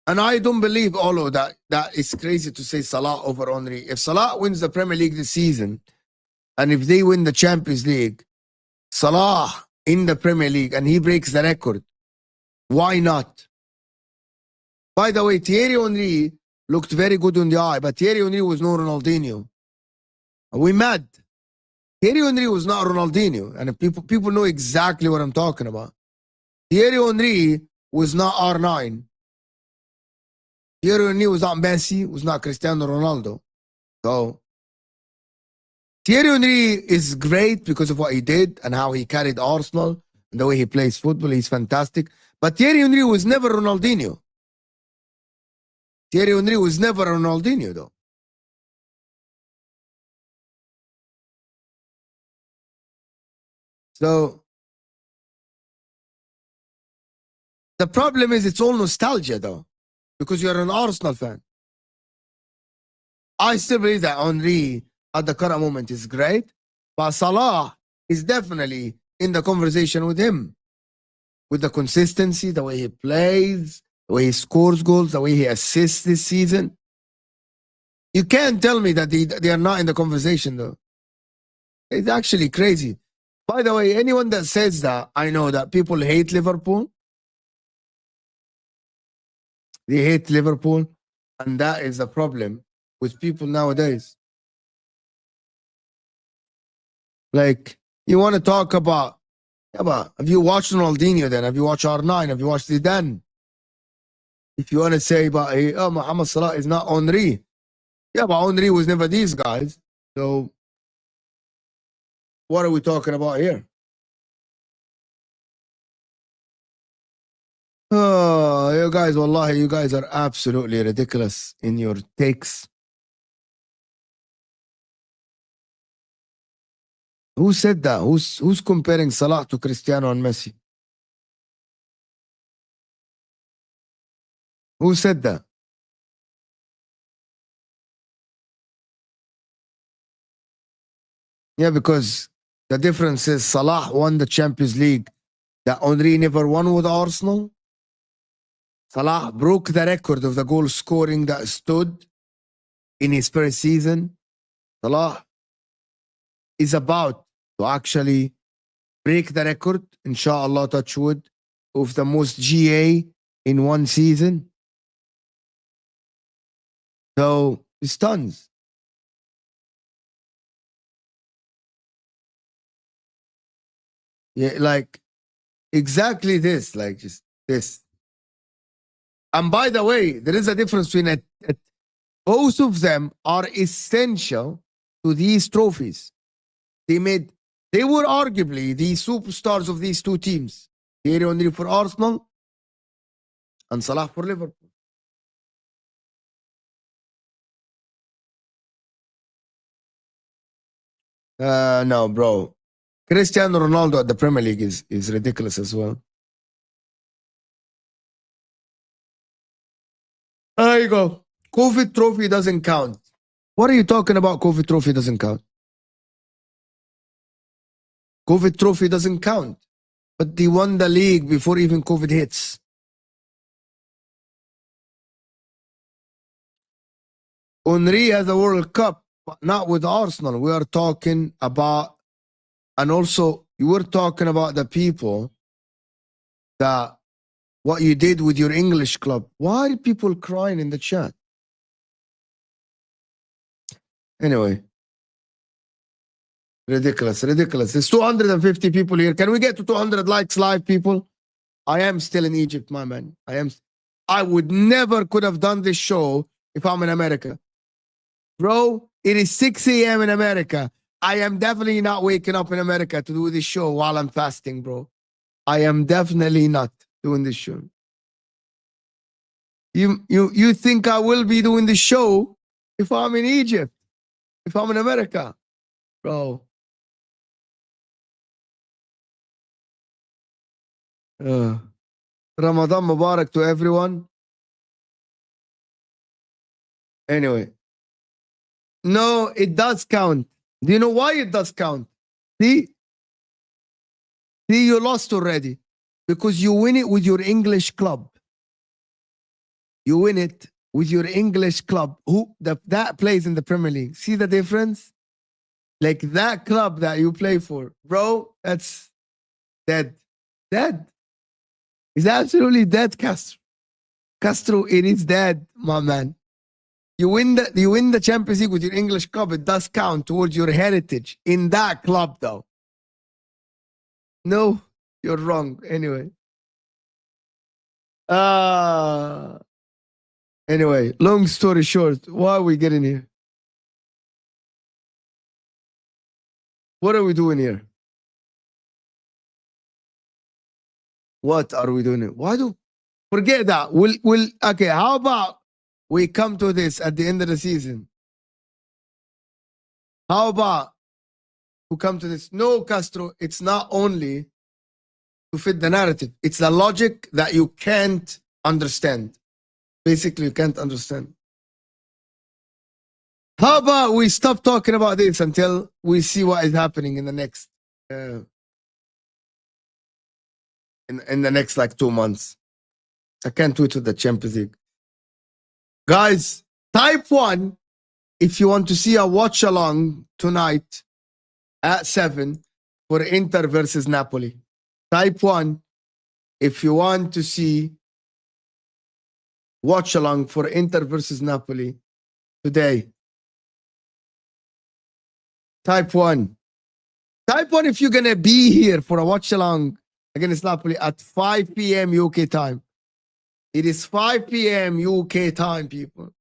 And I don't believe, Olo, that it's crazy to say Salah over Henry. If Salah wins the Premier League this season, and if they win the Champions League, Salah in the Premier League, and he breaks the record, why not? By the way, Thierry Henry looked very good on the eye, but Thierry Henry was no Ronaldinho. Are we mad? Thierry Henry was not Ronaldinho, and people know exactly what I'm talking about. Thierry Henry was not R9. Thierry Henry was not Messi, was not Cristiano Ronaldo. So Thierry Henry is great because of what he did and how he carried Arsenal and the way he plays football. He's fantastic. But Thierry Henry was never Ronaldinho. Thierry Henry was never Ronaldinho, though. So the problem is it's all nostalgia, though, because you're an Arsenal fan. I still believe that Henry at the current moment is great, but Salah is definitely in the conversation with him, with the consistency, the way he plays, the way he scores goals, the way he assists this season. You can't tell me that they are not in the conversation, though. It's actually crazy. By the way, anyone that says that, I know that people hate Liverpool. They hate Liverpool, and that is the problem with people nowadays. Like, you want to talk about, yeah, but have you watched Ronaldinho then? Have you watched R9? Have you watched Zidane? If you want to say about, oh, Mohamed Salah is not Henry. Yeah, but Henry was never these guys. So, what are we talking about here? Oh, you guys, wallahi, you guys are absolutely ridiculous in your takes. Who said that? Who's comparing Salah to Cristiano and Messi? Who said that? Yeah, because the difference is Salah won the Champions League that Henry never won with Arsenal. Salah broke the record of the goal scoring that stood in his first season. Salah is about to actually break the record, inshallah, touch wood, of the most GA in one season. So it's tons. Yeah, like exactly this, like just this. And by the way, there is a difference between it. Both of them are essential to these trophies. They were arguably the superstars of these two teams. Thierry Henry for Arsenal and Salah for Liverpool. No, bro. Cristiano Ronaldo at the Premier League is ridiculous as well. There you go. COVID trophy doesn't count. What are you talking about? COVID trophy doesn't count. COVID trophy doesn't count. But they won the league before even COVID hits. Henry has a World Cup, but not with Arsenal. We are talking about, and also you were talking about the people that what you did with your English club. Why are people crying in the chat? Anyway. Ridiculous. There's 250 people here. Can we get to 200 likes live, people? I am still in Egypt, my man. I would never could have done this show if I'm in America. Bro, it is 6 a.m. in America. I am definitely not waking up in America to do this show while I'm fasting, bro. I am definitely not doing this show. You think I will be doing this show if I'm in Egypt, if I'm in America? Bro. Ramadan Mubarak to everyone. Anyway. No, it does count. Do you know why it does count? See, you lost already. Because you win it with your English club. You win it with your English club. That plays in the Premier League. See the difference? Like that club that you play for. Bro, that's dead. Dead. It's absolutely dead, Castro. Castro, it is dead, my man. You win the Champions League with your English club, it does count towards your heritage in that club, though. No, you're wrong. Anyway. Anyway, long story short, why are we getting here? What are we doing here? What are we doing here? Forget that. Okay, how about we come to this at the end of the season? How about we come to this? No, Castro, it's not only to fit the narrative. It's the logic that you can't understand. Basically, you can't understand. How about we stop talking about this until we see what is happening in the next in the next like 2 months. I can't wait to the Champions League. Guys, type 1 if you want to see a watch along tonight at 7 for Inter versus Napoli. Type 1 if you want to see watch along for Inter versus Napoli today. Type 1. Type 1 if you're going to be here for a watch along against Napoli at 5 p.m. UK time. It is 5 p.m. UK time, people.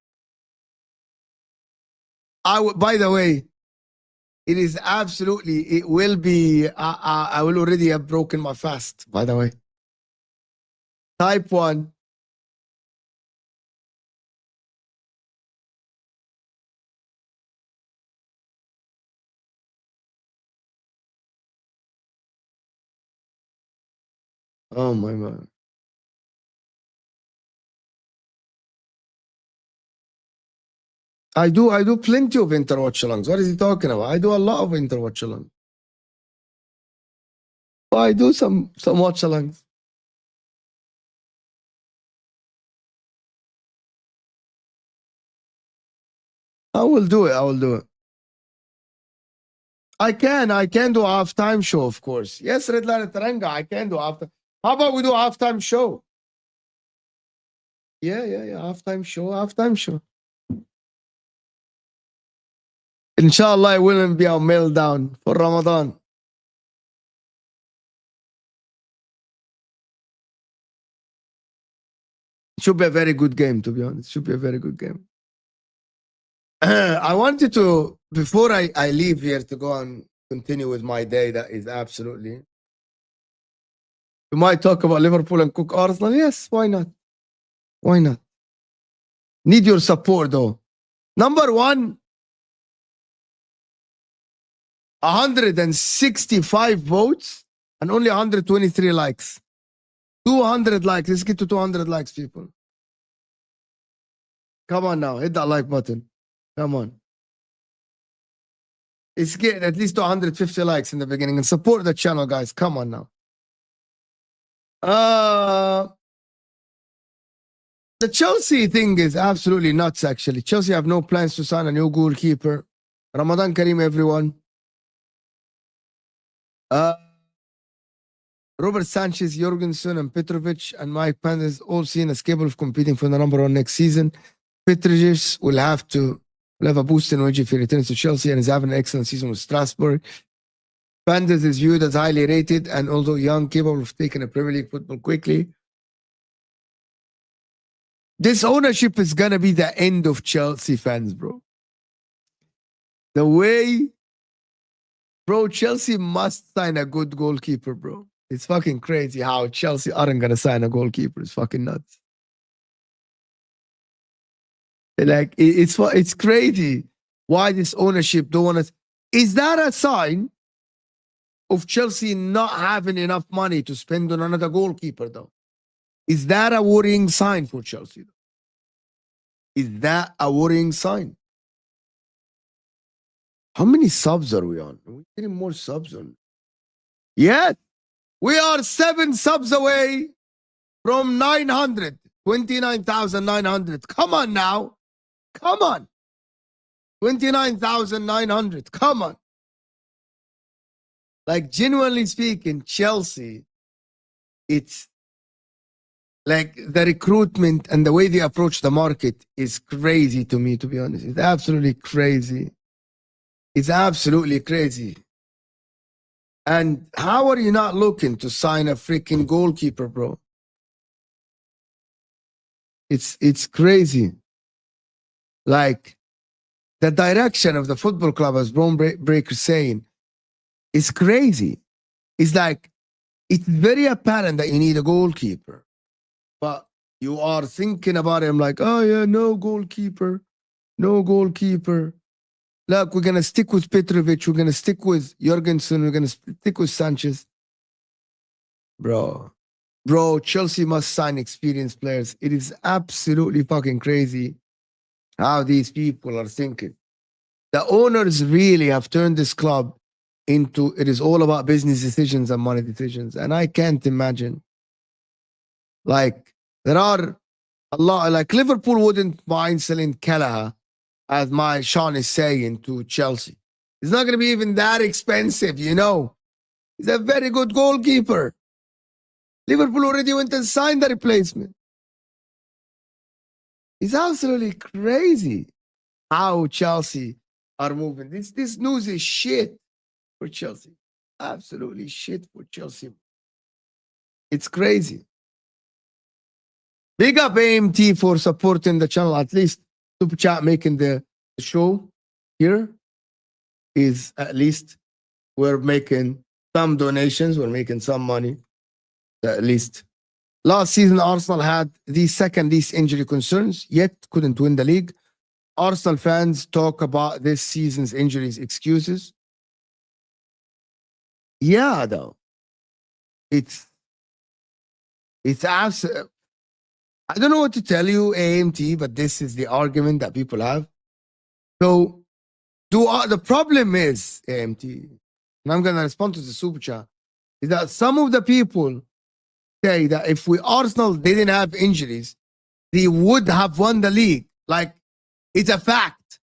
By the way, it is absolutely, it will be, I will already have broken my fast, by the way. Type 1. Oh my man. I do plenty of interwatch-alongs. What is he talking about? I do a lot of interwatch-alongs. I do some watch-alongs. I will do it. I can do a halftime show, of course. Yes, Red Line Taranga, I can do halftime. How about we do a halftime show? Yeah. Halftime show. Inshallah, it wouldn't be a meltdown for Ramadan. It should be a very good game, to be honest. It should be a very good game. I wanted to, before I leave here to go and continue with my day, that is absolutely. We might talk about Liverpool and cook Arsenal. Yes, why not? Why not? Need your support, though. Number 1. 165 votes and only 123 likes. 200 likes. Let's get to 200 likes, people. Come on now. Hit that like button. Come on. Let's get at least 250 likes in the beginning and support the channel, guys. Come on now. The Chelsea thing is absolutely nuts, actually. Chelsea have no plans to sign a new goalkeeper. Ramadan Kareem, everyone. Robert Sanchez, Jorgensen, and Petrovic and Mike Pandas all seen as capable of competing for the number one next season. Petrovic will have a boost in wage if he returns to Chelsea and is having an excellent season with Strasbourg. Pandas is viewed as highly rated and although young, capable of taking a Premier League football quickly. This ownership is going to be the end of Chelsea fans, bro. The way, bro, Chelsea must sign a good goalkeeper, bro. It's fucking crazy how Chelsea aren't going to sign a goalkeeper. It's fucking nuts. Like, it's crazy why this ownership don't want to. Is that a sign of Chelsea not having enough money to spend on another goalkeeper, though? Is that a worrying sign for Chelsea? Is that a worrying sign? How many subs are we on? Are we getting more subs on? Yes, we are 7 subs away from 900. 29,900. Come on now. Come on. 29,900. Come on. Like, genuinely speaking, Chelsea, it's like the recruitment and the way they approach the market is crazy to me, to be honest. It's absolutely crazy. It's absolutely crazy. And how are you not looking to sign a freaking goalkeeper, bro? It's crazy. Like, the direction of the football club, as Bone Breaker saying, is crazy. It's like, it's very apparent that you need a goalkeeper. But you are thinking about him like, oh yeah, no goalkeeper. No goalkeeper. Look, we're going to stick with Petrovic. We're going to stick with Jorgensen. We're going to stick with Sanchez. Bro, Chelsea must sign experienced players. It is absolutely fucking crazy how these people are thinking. The owners really have turned this club into, it is all about business decisions and money decisions. And I can't imagine. Like, there are a lot, like Liverpool wouldn't mind selling Kelleher, as my Sean is saying, to Chelsea. It's not going to be even that expensive, you know. He's a very good goalkeeper. Liverpool already went and signed the replacement. It's absolutely crazy how Chelsea are moving. This news is shit for Chelsea. Absolutely shit for Chelsea. It's crazy. Big up AMT for supporting the channel. At least Super Chat making the show here is at least we're making some donations. We're making some money. At least. Last season, Arsenal had the second least injury concerns, yet couldn't win the league. Arsenal fans talk about this season's injuries excuses. Yeah, though. It's absolute. I don't know what to tell you, AMT, but this is the argument that people have. So, the problem is, AMT, and I'm going to respond to the super chat, is that some of the people say that if Arsenal didn't have injuries, they would have won the league. Like, it's a fact.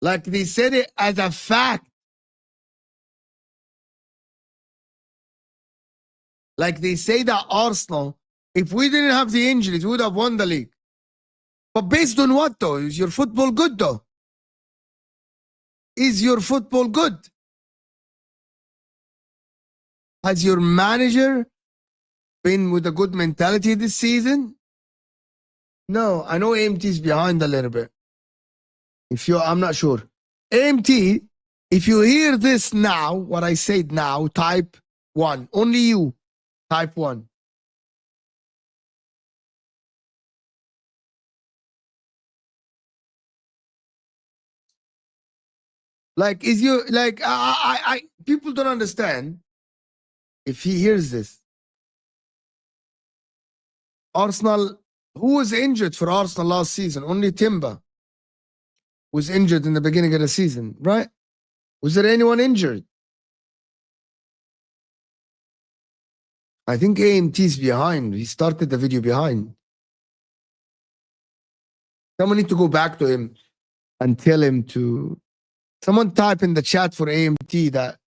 Like, they said it as a fact. Like, they say that Arsenal, if we didn't have the injuries, we would have won the league. But based on what, though? Is your football good, though? Is your football good? Has your manager been with a good mentality this season? No, I know AMT is behind a little bit. I'm not sure. AMT, if you hear this now, what I said now, type 1. Only you, type 1. Like, is you like I people don't understand if he hears this. Arsenal, who was injured for Arsenal last season? Only Timber was injured in the beginning of the season, right? Was there anyone injured? I think AMT's behind. He started the video behind. Someone need to go back to him and tell him to. Someone type in the chat for AMT that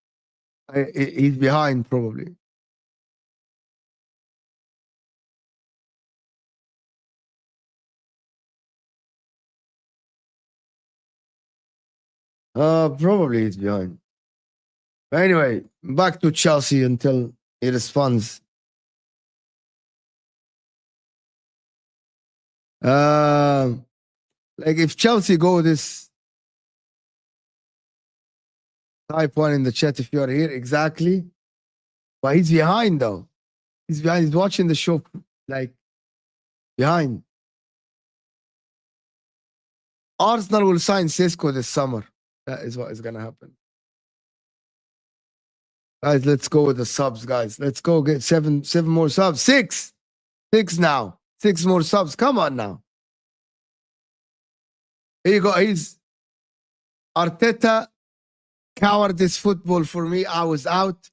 he's behind probably. Probably he's behind. But anyway, back to Chelsea until he responds. Like if Chelsea go this, type one in the chat if you're here exactly. But he's behind though. He's behind. He's watching the show like behind. Arsenal will sign Sesko this summer. That is what is gonna happen. Guys, let's go with the subs, guys. Let's go get seven more subs. Six now. 6 more subs. Come on now. Here you go. He's Arteta. Cowardice football for me. I was out.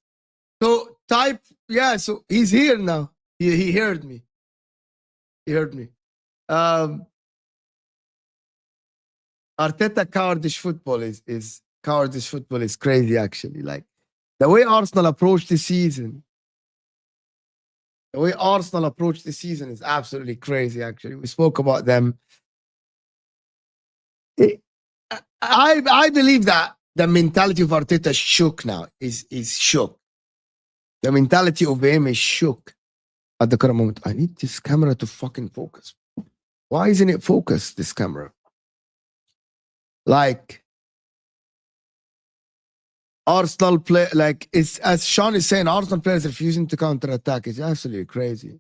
So type, yeah. So he's here now. He heard me. He heard me. Arteta cowardice football is cowardice football is crazy actually. Like the way Arsenal approached the season. The way Arsenal approached the season is absolutely crazy actually. We spoke about them. I believe that the mentality of Arteta shook now. Is shook. The mentality of him is shook at the current moment. I need this camera to fucking focus. Why isn't it focused, this camera? Like Arsenal play, like it's as Sean is saying, Arsenal players refusing to counter attack. It's absolutely crazy.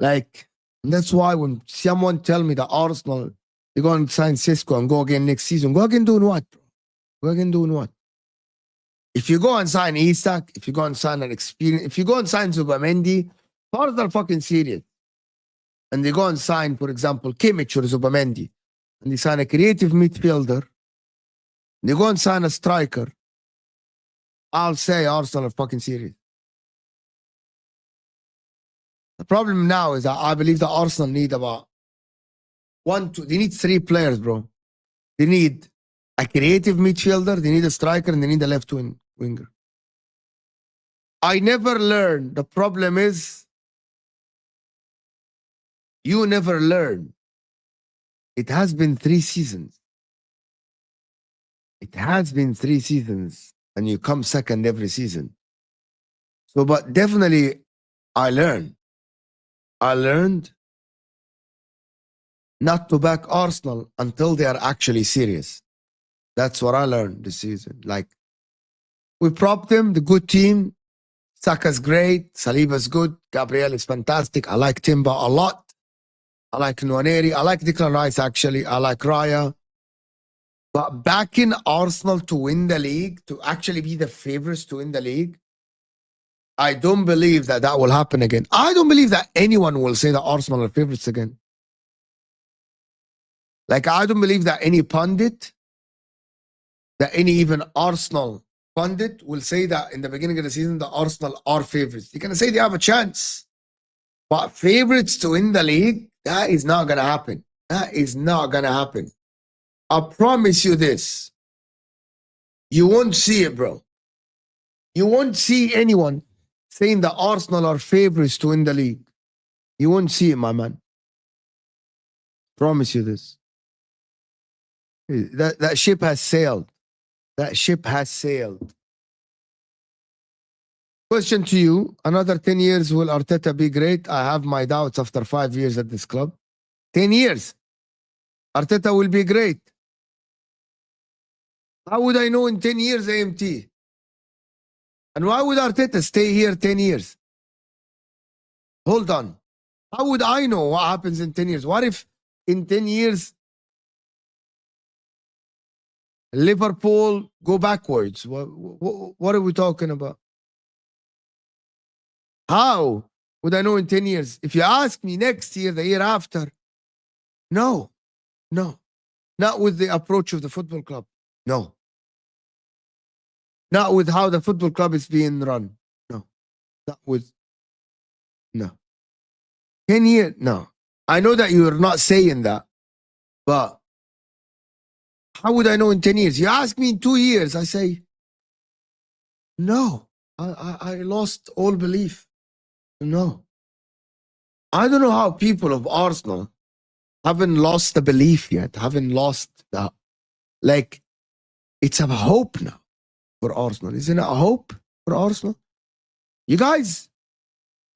Like that's why when someone tell me that Arsenal they're going to sign Sesko and go again next season, go again doing what, bro? Go again doing what? If you go and sign Isak, if you go and sign an experience, if you go and sign Zubamendi, Arsenal fucking serious. And they go and sign, for example, Kimmich or Zubamendi, and they sign a creative midfielder. They go and sign a striker. I'll say Arsenal are fucking serious. The problem now is that I believe that Arsenal need about they need 3 players, bro. They need a creative midfielder, they need a striker, and they need a left winger. I never learn. The problem is you never learn. It has been 3 seasons. It has been 3 seasons, and you come second every season. So, but definitely, I learned. I learned not to back Arsenal until they are actually serious. That's what I learned this season. Like, we propped them, the good team. Saka's great. Saliba's good. Gabriel is fantastic. I like Timber a lot. I like Nwaneri. I like Declan Rice, actually. I like Raya. But backing Arsenal to win the league, to actually be the favorites to win the league, I don't believe that will happen again. I don't believe that anyone will say that Arsenal are favorites again. Like, I don't believe that any pundit, that any even Arsenal pundit will say that in the beginning of the season that Arsenal are favorites. They're going to say they have a chance. But favorites to win the league, that is not going to happen. That is not going to happen. I promise you this. You won't see it, bro. You won't see anyone saying that Arsenal are favorites to win the league. You won't see it, my man. Promise you this. That ship has sailed. That ship has sailed. Question to you. Another 10 years, will Arteta be great? I have my doubts after 5 years at this club. 10 years. Arteta will be great. How would I know in 10 years, AMT? And why would Arteta stay here 10 years? Hold on. How would I know what happens in 10 years? What if in 10 years Liverpool go backwards. What are we talking about? How would I know in 10 years? If you ask me next year, the year after, no. Not with the approach of the football club. No. Not with how the football club is being run. No. Not with, no. 10 years, no. I know that you're not saying that, but how would I know in 10 years? You ask me in 2 years, I say, no. I lost all belief. No. I don't know how people of Arsenal haven't lost the belief yet, haven't lost the, like, it's a hope now for Arsenal. Isn't it a hope for Arsenal? You guys,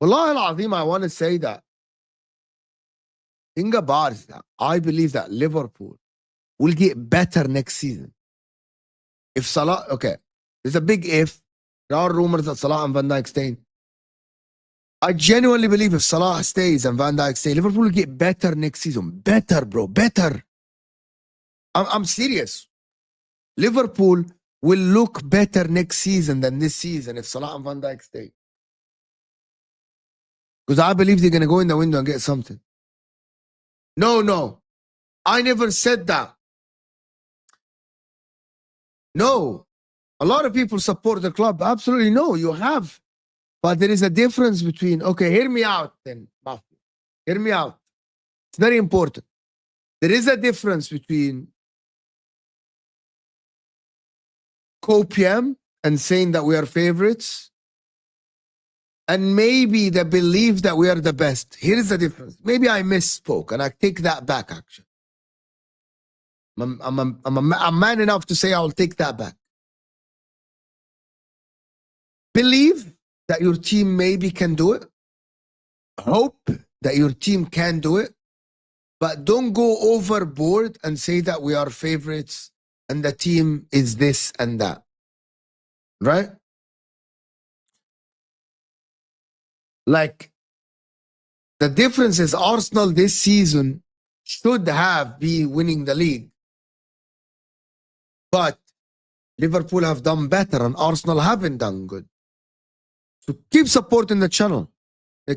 Wallahi al-Azim, I want to say that. Think about that. I believe that Liverpool will get better next season. If Salah, okay, there's a big if. There are rumors that Salah and Van Dijk staying. I genuinely believe if Salah stays and Van Dijk stays, Liverpool will get better next season. Better, bro. Better. I'm serious. Liverpool will look better next season than this season if Salah and Van Dijk stay. Because I believe they're going to go in the window and get something. No. I never said that. No. A lot of people support the club. Absolutely no, you have. But there is a difference between, okay, hear me out then, Mafi. Hear me out. It's very important. There is a difference between copium and saying that we are favorites and maybe the belief that we are the best. Here is the difference. Maybe I misspoke and I take that back, actually. I'm man enough to say I'll take that back. Believe that your team maybe can do it. Hope that your team can do it. But don't go overboard and say that we are favorites and the team is this and that. Right? Like, the difference is Arsenal this season should have been winning the league. But Liverpool have done better and Arsenal haven't done good. So keep supporting the channel.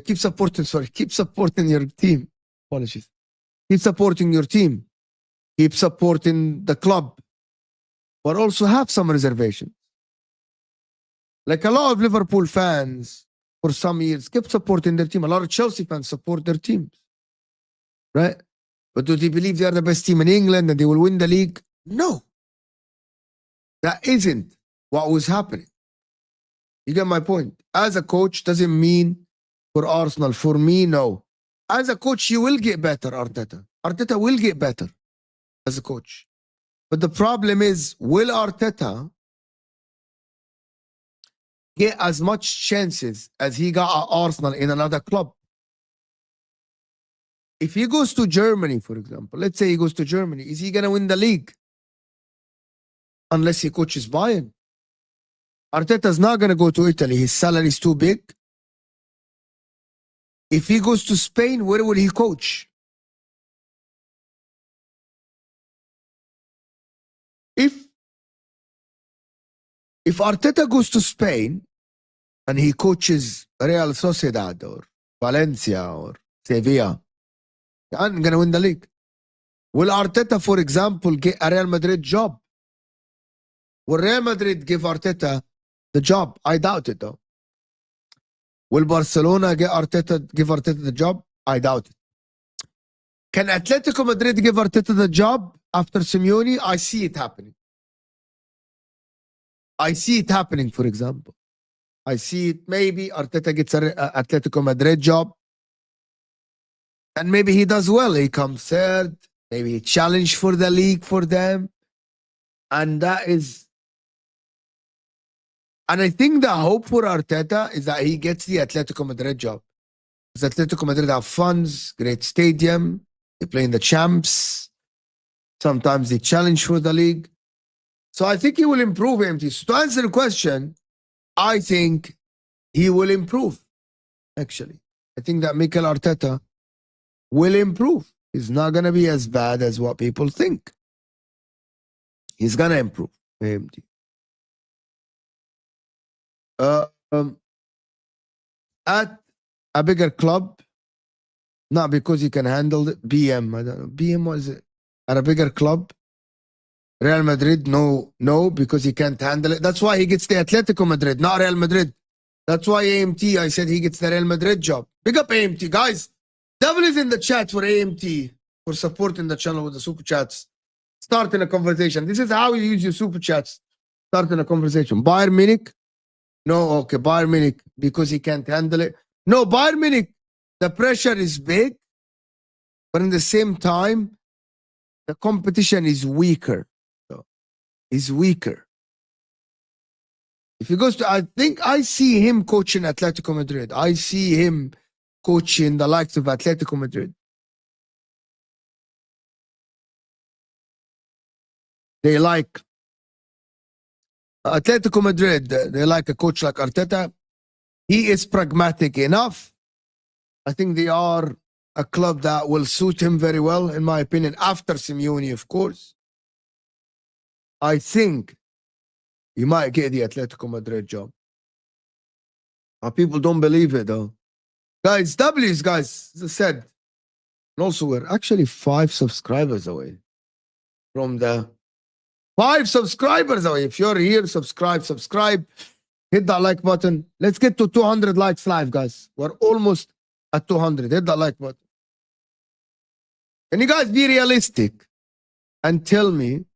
Keep supporting your team. Apologies. Keep supporting your team. Keep supporting the club. But also have some reservations. Like a lot of Liverpool fans for some years kept supporting their team. A lot of Chelsea fans support their teams. Right? But do they believe they are the best team in England and they will win the league? No. That isn't what was happening. You get my point? As a coach, doesn't mean for Arsenal. For me, no. As a coach, you will get better, Arteta. Arteta will get better as a coach. But the problem is, will Arteta get as much chances as he got at Arsenal in another club? If he goes to Germany, for example, let's say he goes to Germany, is he going to win the league? Unless he coaches Bayern. Arteta's not going to go to Italy. His salary is too big. If he goes to Spain, where will he coach? If Arteta goes to Spain and he coaches Real Sociedad or Valencia or Sevilla, he ain't going to win the league. Will Arteta, for example, get a Real Madrid job? Will Real Madrid give Arteta the job? I doubt it, though. Will Barcelona give Arteta the job? I doubt it. Can Atletico Madrid give Arteta the job after Simeone? I see it happening. I see it happening, for example. I see it. Maybe Arteta gets an Atletico Madrid job. And maybe he does well. He comes third. Maybe he challenge for the league for them. And that is... And I think the hope for Arteta is that he gets the Atletico Madrid job. Because Atletico Madrid have funds, great stadium, they play in the champs. Sometimes they challenge for the league. So I think he will improve, MT. So to answer the question, I think he will improve, actually. I think that Mikel Arteta will improve. He's not going to be as bad as what people think. He's gonna improve. AMT. At a bigger club, not because he can handle it. BM, I don't know. BM was it? At a bigger club, Real Madrid, no, because he can't handle it. That's why he gets the Atletico Madrid, not Real Madrid. That's why AMT, I said he gets the Real Madrid job. Big up AMT, guys. Devil is in the chat for AMT for supporting the channel with the super chats. Starting a conversation. This is how you use your super chats. Starting a conversation. Bayern Munich. No, okay, Bayern Munich, because he can't handle it. No, Bayern Munich, the pressure is big, but in the same time, the competition is weaker. Is weaker. If he goes to, I think I see him coaching Atletico Madrid. I see him coaching the likes of Atletico Madrid. They like Atletico Madrid. They like a coach like Arteta. He is pragmatic enough. I think they are a club that will suit him very well, in my opinion, after Simeone, of course. I think you might get the Atletico Madrid job. People don't believe it, though. Guys, W's, guys, as I said. And also, we're actually 5 subscribers away from the 5 subscribers away. If you're here, subscribe. Hit that like button. Let's get to 200 likes live, guys. We're almost at 200. Hit that like button. Can you guys be realistic and tell me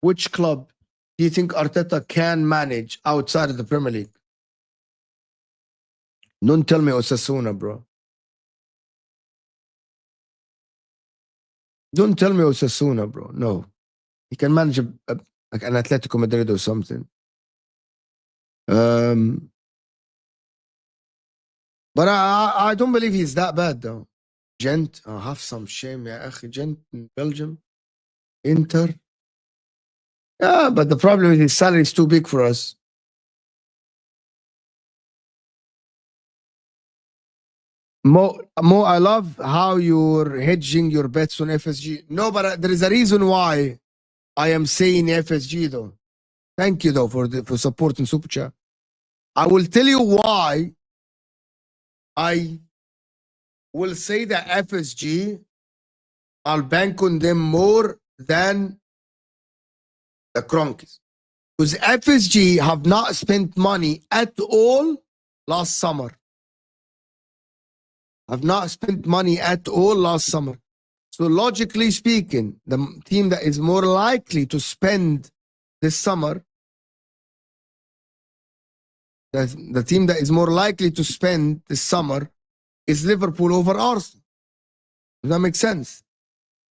which club do you think Arteta can manage outside of the Premier League? Don't tell me Osasuna, bro. Don't tell me Osasuna, bro. No. He can manage like an Atletico Madrid or something. But I don't believe he's that bad, though. Gent, have some shame, ya akhi. Gent in Belgium. Inter. Yeah, but the problem is his salary is too big for us. Mo, I love how you're hedging your bets on FSG. No, but there is a reason why I am saying FSG, though. Thank you, though, for supporting Super Chat. I will tell you why I will say that FSG, I'll bank on them more than the Cronkies. Because FSG have not spent money at all last summer. Have not spent money at all last summer. So logically speaking, the team that is more likely to spend this summer, the team that is more likely to spend this summer is Liverpool over Arsenal. Does that make sense?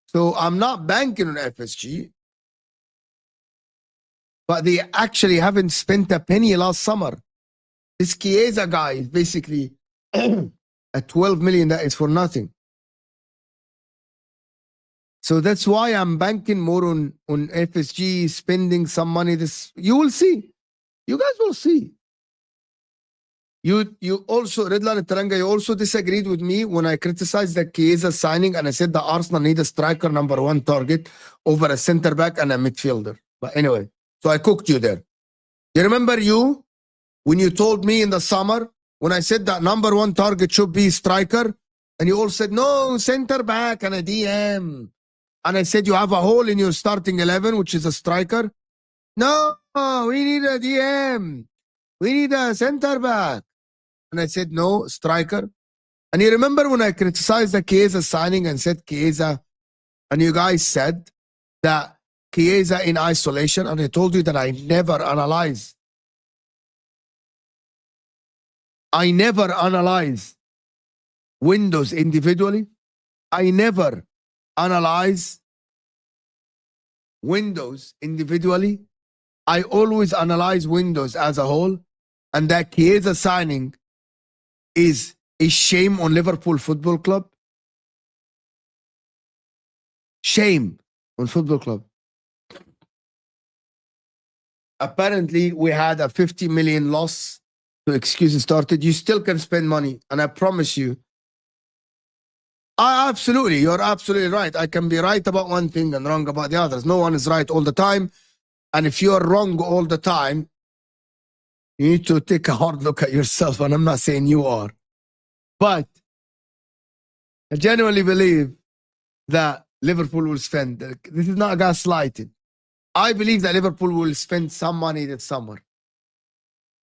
So I'm not banking on FSG, but they actually haven't spent a penny last summer. This Chiesa guy is basically at 12 million, that is for nothing. So that's why I'm banking more on FSG spending some money. This you will see. You guys will see. You also, Redlan Taranga, you also disagreed with me when I criticized the Chiesa signing and I said that Arsenal need a striker #1 target over a center back and a midfielder. But anyway, so I cooked you there. You remember you when you told me in the summer when I said that #1 target should be striker, and you all said no, center back and a DM. And I said you have a hole in your starting 11, which is a striker. No, we need a DM. We need a center back. And I said no, striker. And you remember when I criticized the Chiesa signing and said Chiesa, and you guys said that Chiesa in isolation, and I told you that I never analyze windows individually. I never analyze windows individually. I always analyze windows as a whole. And that Chiesa signing is a shame on Liverpool Football Club. Shame on Football Club. Apparently, we had a 50 million loss. So excuses started. You still can spend money. And I promise you, you're absolutely right. I can be right about one thing and wrong about the others. No one is right all the time. And if you're wrong all the time, you need to take a hard look at yourself. And I'm not saying you are. But I genuinely believe that Liverpool will spend. This is not gaslighting. I believe that Liverpool will spend some money this summer.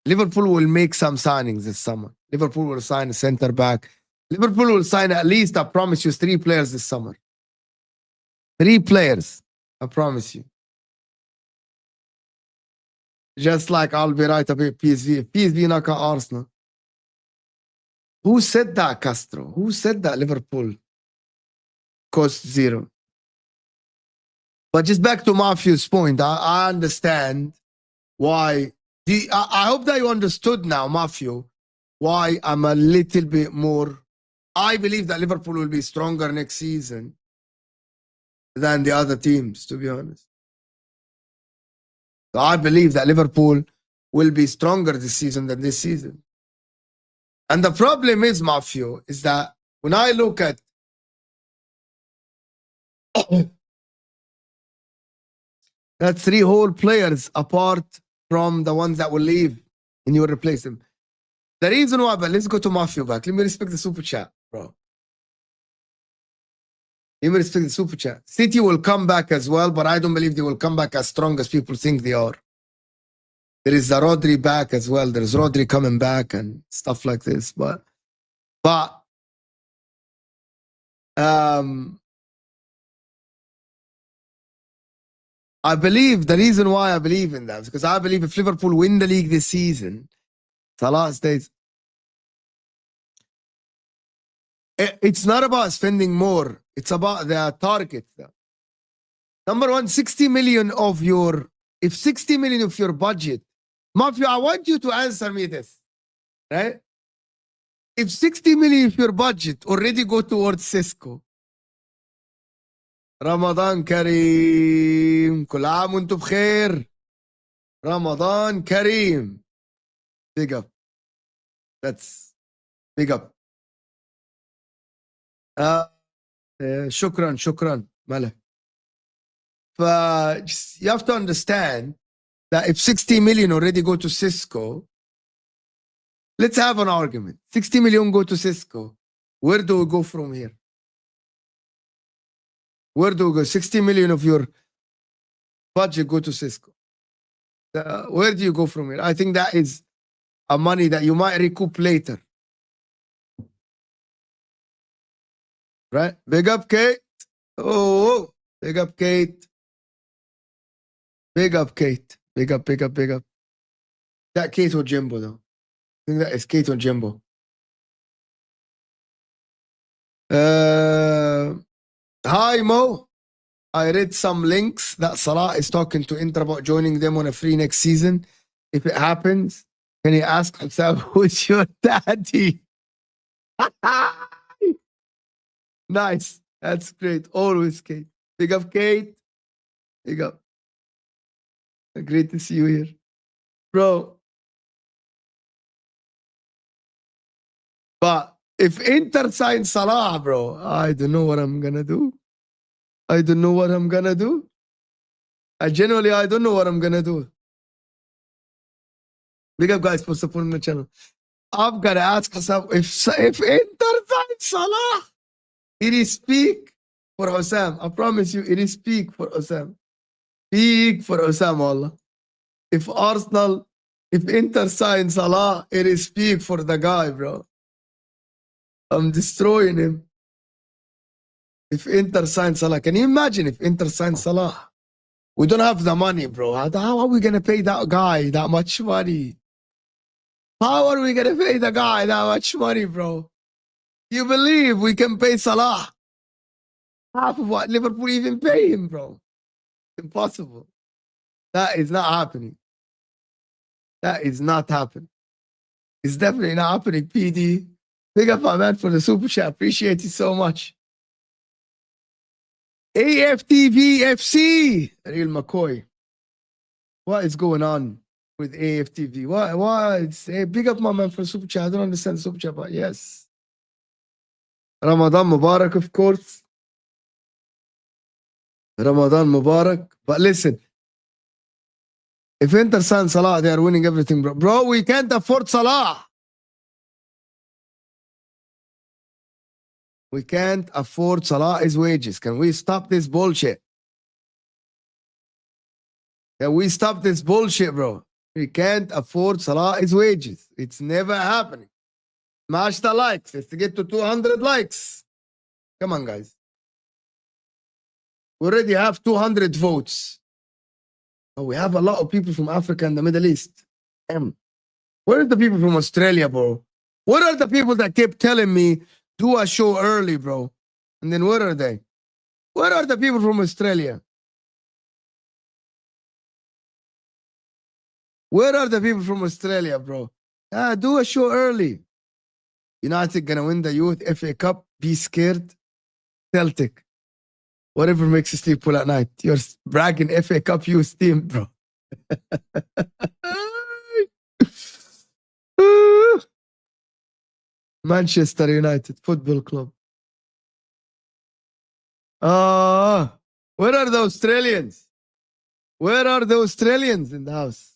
Liverpool will make some signings this summer. Liverpool will sign a center back. Liverpool will sign at least, I promise you, 3 players this summer. 3 players, I promise you. Just like I'll be right about PSV. If PSV knock out Arsenal. Who said that, Castro? Who said that Liverpool cost 0? But just back to Matthew's point, I understand why. I hope that you understood now, Matthew, why I'm a little bit more. I believe that Liverpool will be stronger next season than the other teams, to be honest. So I believe that Liverpool will be stronger this season than this season. And the problem is, Matthew, is that when I look at that 3 whole players apart from the ones that will leave and you will replace them. The reason why, but let's go to Matthew back. Let me respect the super chat, bro. Let me respect the super chat. City will come back as well, but I don't believe they will come back as strong as people think they are. There is a Rodri back as well. There's Rodri coming back and stuff like this. But I believe the reason why I believe in that is because I believe if Liverpool win the league this season, Salah stays. It's not about spending more. It's about the target. Number one, 60 million of your, if 60 million of your budget, Matthew, I want you to answer me this, right? If 60 million of your budget already go towards Sesko, Ramadan Kareem, كل عام وانتم بخير. Ramadan Kareem. Big up. That's big up. شكرا ملك. You have to understand that if 60 million already go to Sesko, let's have an argument. 60 million go to Sesko. Where do we go from here? Where do we go? 60 million of your budget go to Sesko. Where do you go from here? I think that is a money that you might recoup later. Right? Big up, Kate. Oh, big up, Kate. Big up, Kate. Big up. That Kate or Jimbo, though. I think that is Kate or Jimbo. Hi, Mo. I read some links that Salah is talking to Inter about joining them on a free next season. If it happens, can he ask himself, who's your daddy? Nice. That's great. Always, Kate. Big up, Kate. Big up. Great to see you here. Bro. But if Inter signs Salah, bro, I don't know what I'm going to do. I don't know what I'm going to do. I don't know what I'm going to do. Big up, guys, for supporting the channel. I've got to ask myself, if Inter signs Salah, it is speak for Osam. I promise you, it is speak for Osam. Speak for Osam, Allah. If Inter signs Salah, it is speak for the guy, bro. I'm destroying him. If Inter signs Salah, can you imagine if Inter signs Salah? We don't have the money, bro. How are we going to pay that guy that much money? How are we going to pay the guy that much money, bro? You believe we can pay Salah half of what Liverpool even pay him, bro? Impossible. That is not happening. That is not happening. It's definitely not happening, PD. Big up my man for the super chat. Appreciate it so much. AFTVFC. Real McCoy. What is going on with AFTV? Why? Big up my man for the super chat. I don't understand the super chat, but yes. Ramadan Mubarak, of course. Ramadan Mubarak. But listen, If Inter sign Salah, they are winning everything, bro. Bro, we can't afford Salah. We can't afford Salah's wages. Can we stop this bullshit? Can we stop this bullshit, bro? We can't afford Salah's wages. It's never happening. Smash the likes. Let's get to 200 likes. Come on, guys. We already have 200 votes. Oh, we have a lot of people from Africa and the Middle East. Where are the people from Australia, bro? What are the people that kept telling me, do a show early, bro? And then where are they? Where are the people from Australia? Where are the people from Australia, bro? Do a show early. United gonna win the Youth FA Cup. Be scared. Celtic. Whatever makes you sleep well at night. You're bragging FA Cup youth team, bro. Manchester United Football Club. Where are the Australians? Where are the Australians in the house?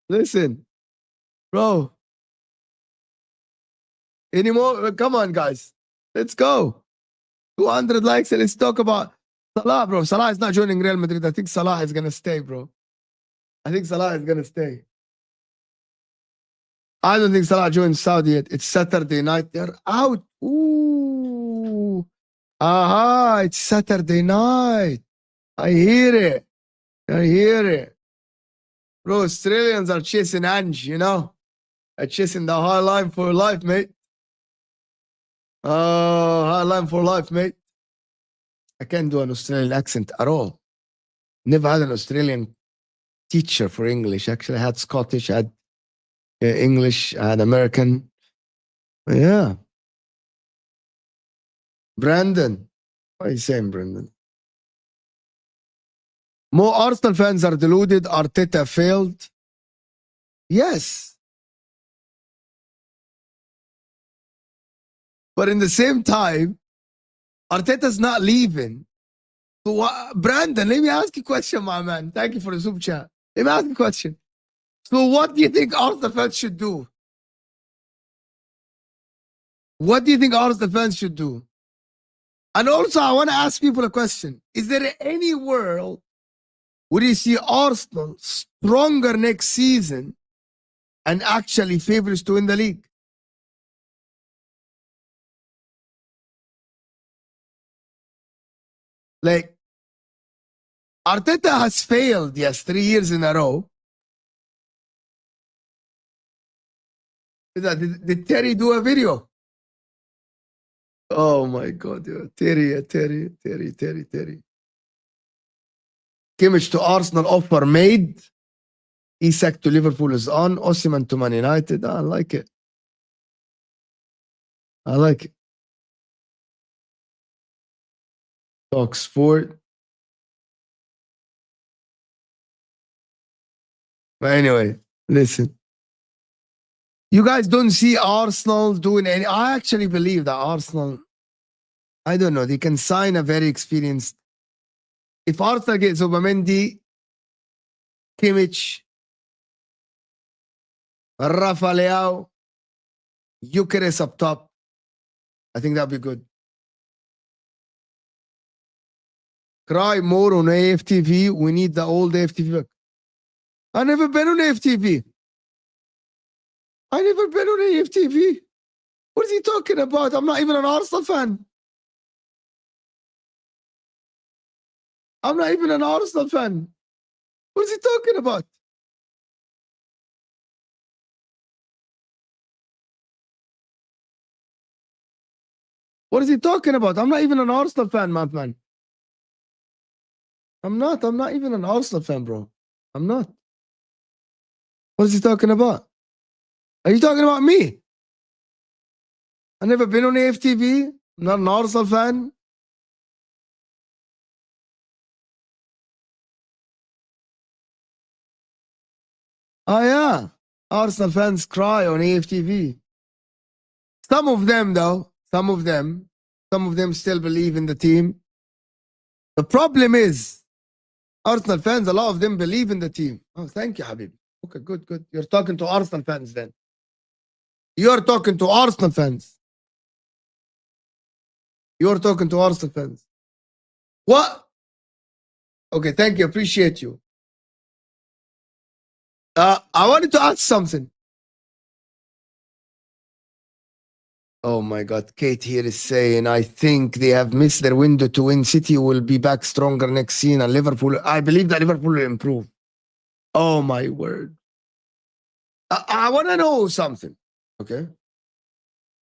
Listen, bro. Any more? Come on, guys. Let's go. 200 likes and let's talk about Salah, bro. Salah is not joining Real Madrid. I think Salah is going to stay, bro. I think Salah is going to stay. I don't think Salah joins Saudi yet. It's Saturday night. They're out. Ooh. Aha, it's Saturday night. I hear it. I hear it. Bro, Australians are chasing Ange, you know? They're chasing the high line for life, mate. High line for life, mate. I can't do an Australian accent at all. Never had an Australian teacher for English. Actually, I had Scottish, I had English, I had American. Yeah. Brandon. What are you saying, Brandon? More Arsenal fans are deluded. Arteta failed. Yes. But in the same time, Arteta's not leaving. So, Brandon, let me ask you a question, my man. Thank you for the super chat. Let me ask you a question. So what do you think Arsenal fans should do? What do you think Arsenal fans should do? And also, I want to ask people a question. Is there any world where you see Arsenal stronger next season and actually favorites to win the league? Like, Arteta has failed, yes, 3 years in a row. Did Terry do a video? Oh my God, Terry. Kimmich to Arsenal offer made. Isak to Liverpool is on. Osimhen to Man United. I like it. I like it. Talk sport. But anyway, listen. You guys don't see Arsenal doing any. I actually believe that Arsenal, I don't know, they can sign a very experienced. If Arsenal gets Aubameyang, Kimmich, Rafa Leao, Gyökeres up top, I think that'd be good. Cry more on AFTV. We need the old AFTV back. I never been on AFTV. I never been on AFTV. What is he talking about? I'm not even an Arsenal fan. I'm not even an Arsenal fan. What is he talking about? What is he talking about? I'm not even an Arsenal fan, man. I'm not even an Arsenal fan, bro. I'm not. What is he talking about? Are you talking about me? I've never been on AFTV. I'm not an Arsenal fan. Oh, yeah. Arsenal fans cry on AFTV. Some of them, though. Some of them still believe in the team. The problem is, Arsenal fans, a lot of them believe in the team. Oh, thank you, Habib. Okay, good, good. You're talking to Arsenal fans then. You're talking to Arsenal fans. You're talking to Arsenal fans. What? Okay, thank you. Appreciate you. I wanted to ask something. Oh my God, Kate here is saying, I think they have missed their window to win. City will be back stronger next season, and Liverpool, I believe that Liverpool will improve. Oh my word. I want to know something, okay?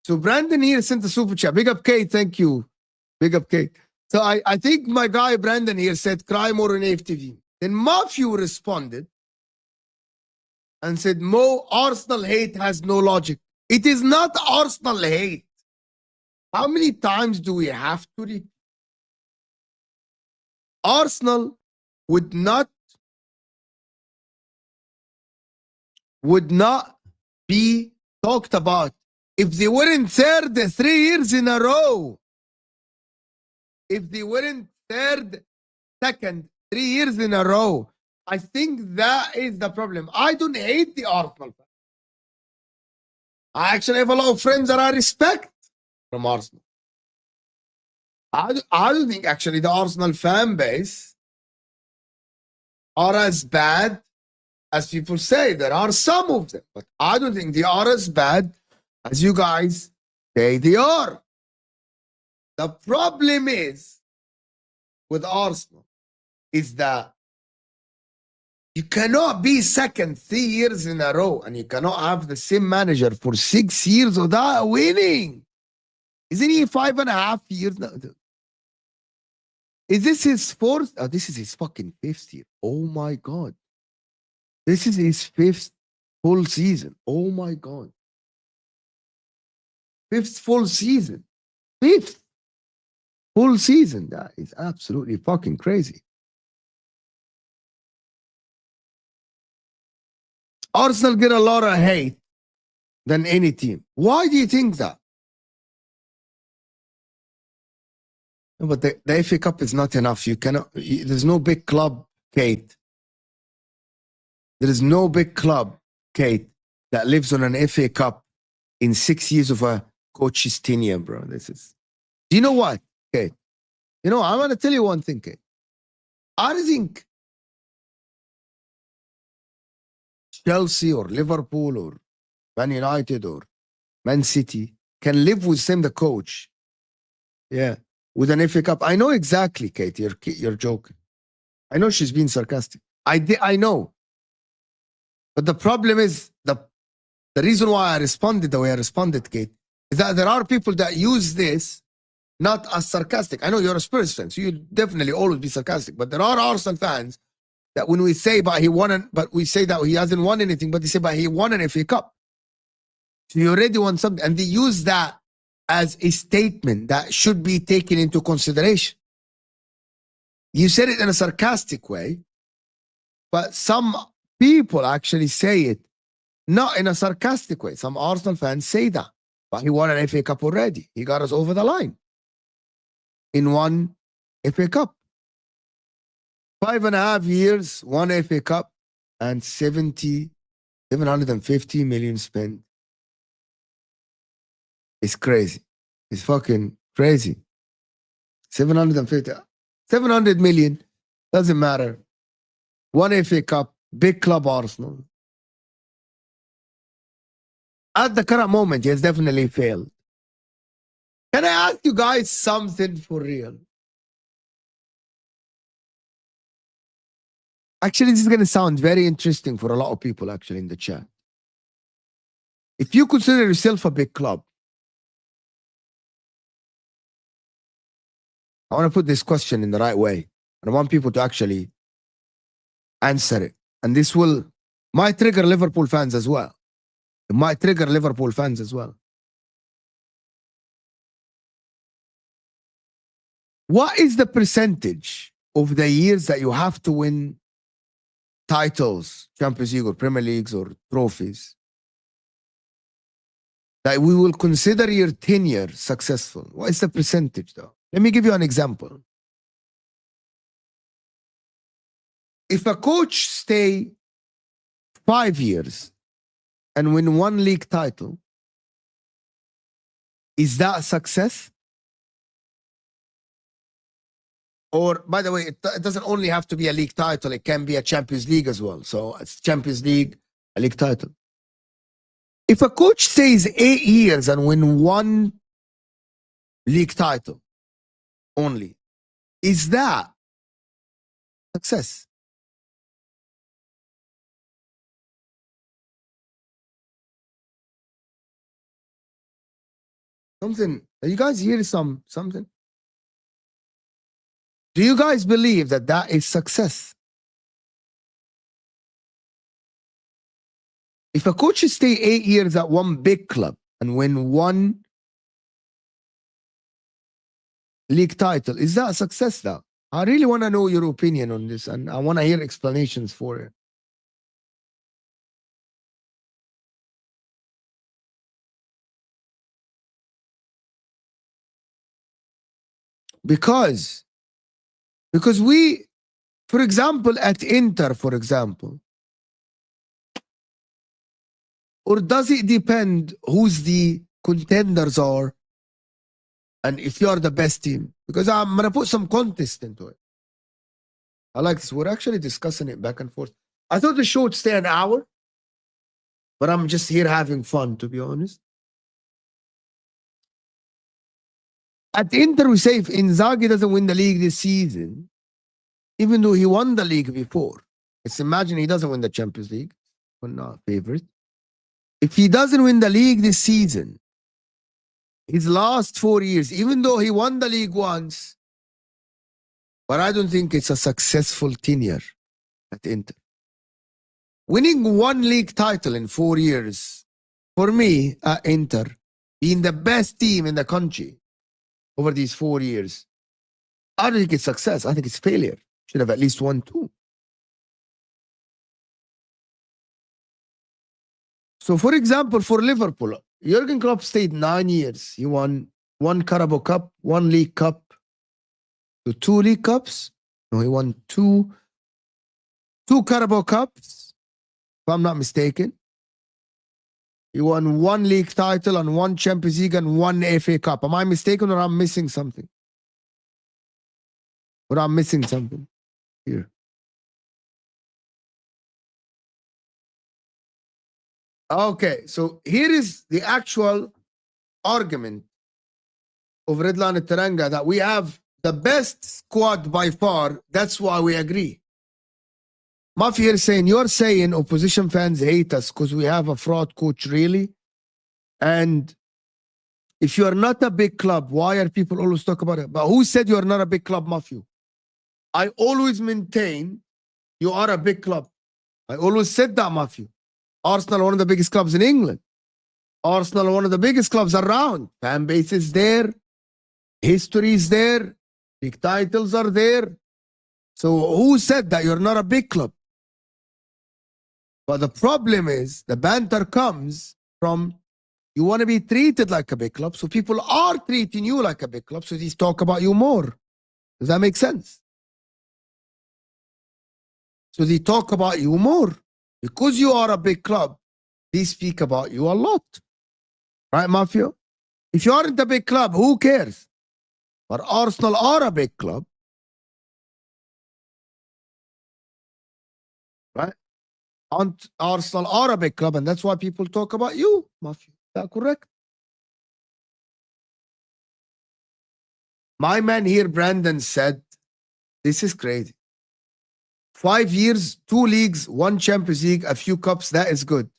So Brandon here sent a super chat. Big up Kate, thank you. Big up Kate. So I think my guy Brandon here said, cry more on AFTV. Then Matthew responded and said, Mo, Arsenal hate has no logic. It is not Arsenal hate. How many times do we have to read? Arsenal would not be talked about if they weren't third 3 years in a row. If they weren't second 3 years in a row. I think that is the problem. I don't hate the Arsenal. I actually have a lot of friends that I respect from Arsenal. I don't think actually the Arsenal fan base are as bad as people say. There are some of them, but I don't think they are as bad as you guys say they are. The problem is with Arsenal is that you cannot be second 3 years in a row, and you cannot have the same manager for 6 years without winning. Isn't he 5.5 years now? Is this his fourth? Oh, this is his fucking fifth year. Oh my God. This is his fifth full season. Oh my God. Fifth full season. Fifth full season. That is absolutely fucking crazy. Arsenal get a lot of hate than any team. Why do you think that? But the FA Cup is not enough. You cannot. There's no big club, Kate. There is no big club, Kate, that lives on an FA Cup in 6 years of a coach's tenure, bro. This is. Do you know what, Kate? You know, I want to tell you one thing, Kate. I think Chelsea or Liverpool or Man United or Man City can live with the coach. Yeah. With an FA Cup. I know exactly, Kate, you're joking. I know she's being sarcastic. I know. But the problem is, the reason why I responded the way I responded, Kate, is that there are people that use this not as sarcastic. I know you're a Spurs fan, so you definitely always be sarcastic. But there are Arsenal fans that when we say, but we say that he hasn't won anything, but they say, but he won an FA Cup. So you already won something. And they use that as a statement that should be taken into consideration. You said it in a sarcastic way, but some people actually say it not in a sarcastic way. Some Arsenal fans say that, but he won an FA Cup already. He got us over the line in one FA Cup. 5.5 years, one FA Cup, and 750 million spent. It's crazy. It's fucking crazy. 700 million, doesn't matter. One FA Cup, big club Arsenal. At the current moment, he has definitely failed. Can I ask you guys something for real? Actually, this is going to sound very interesting for a lot of people actually in the chat. If you consider yourself a big club, I want to put this question in the right way. And I want people to actually answer it. And this might trigger Liverpool fans as well. It might trigger Liverpool fans as well. What is the percentage of the years that you have to win titles, Champions League or Premier Leagues or trophies, that we will consider your tenure successful? What is the percentage though? Let me give you an example. if a coach stay 5 years and win one league title, is that a success? Or, by the way, it doesn't only have to be a league title. It can be a Champions League as well. So it's Champions League, a league title. If a coach stays 8 years and win one league title only, is that success? Something. Are you guys hear something? Do you guys believe that that is success? If a coach stay 8 years at one big club and win one league title, is that a success now? I really want to know your opinion on this, and I want to hear explanations for it. Because we, for example, at Inter, for example, or does it depend who's the contenders are and if you're the best team? Because I'm going to put some contest into it. I like this. We're actually discussing it back and forth. I thought the show would stay an hour, but I'm just here having fun, to be honest. At Inter, we say if Inzaghi doesn't win the league this season, even though he won the league before, let's imagine he doesn't win the Champions League. We're not favorite. If he doesn't win the league this season, his last 4 years, even though he won the league once, but I don't think it's a successful tenure at Inter. Winning one league title in 4 years, for me, at Inter, being the best team in the country over these 4 years, I don't think it's success. I think it's failure. Should have at least won 2. So, for example, for Liverpool, Jurgen Klopp stayed 9 years. He won 1 Carabao Cup, 1 League Cup, 2 League Cups. No, he won two Carabao Cups, if I'm not mistaken. He won 1 league title and 1 Champions League and 1 FA Cup. Am I mistaken or I'm missing something? Or I'm missing something here? Okay, so here is the actual argument of Redlan and Teranga that we have the best squad by far. That's why we agree. Mafi here saying, you're saying opposition fans hate us because we have a fraud coach, really? And if you are not a big club, why are people always talk about it? But who said you are not a big club, Mafi? I always maintain you are a big club. I always said that, Mafi. Arsenal, one of the biggest clubs in England. Arsenal, one of the biggest clubs around. Fan base is there. History is there. Big titles are there. So who said that you're not a big club? But the problem is the banter comes from you want to be treated like a big club. So people are treating you like a big club. So they talk about you more. Does that make sense? So they talk about you more. Because you are a big club, they speak about you a lot. Right, Mafia? If you aren't a big club, who cares? But Arsenal are a big club. Right? Arsenal are a big club, and that's why people talk about you, Mafia. Is that correct? My man here, Brandon, said, this is crazy. 5 years, 2 leagues, 1 Champions League, a few cups, that is good.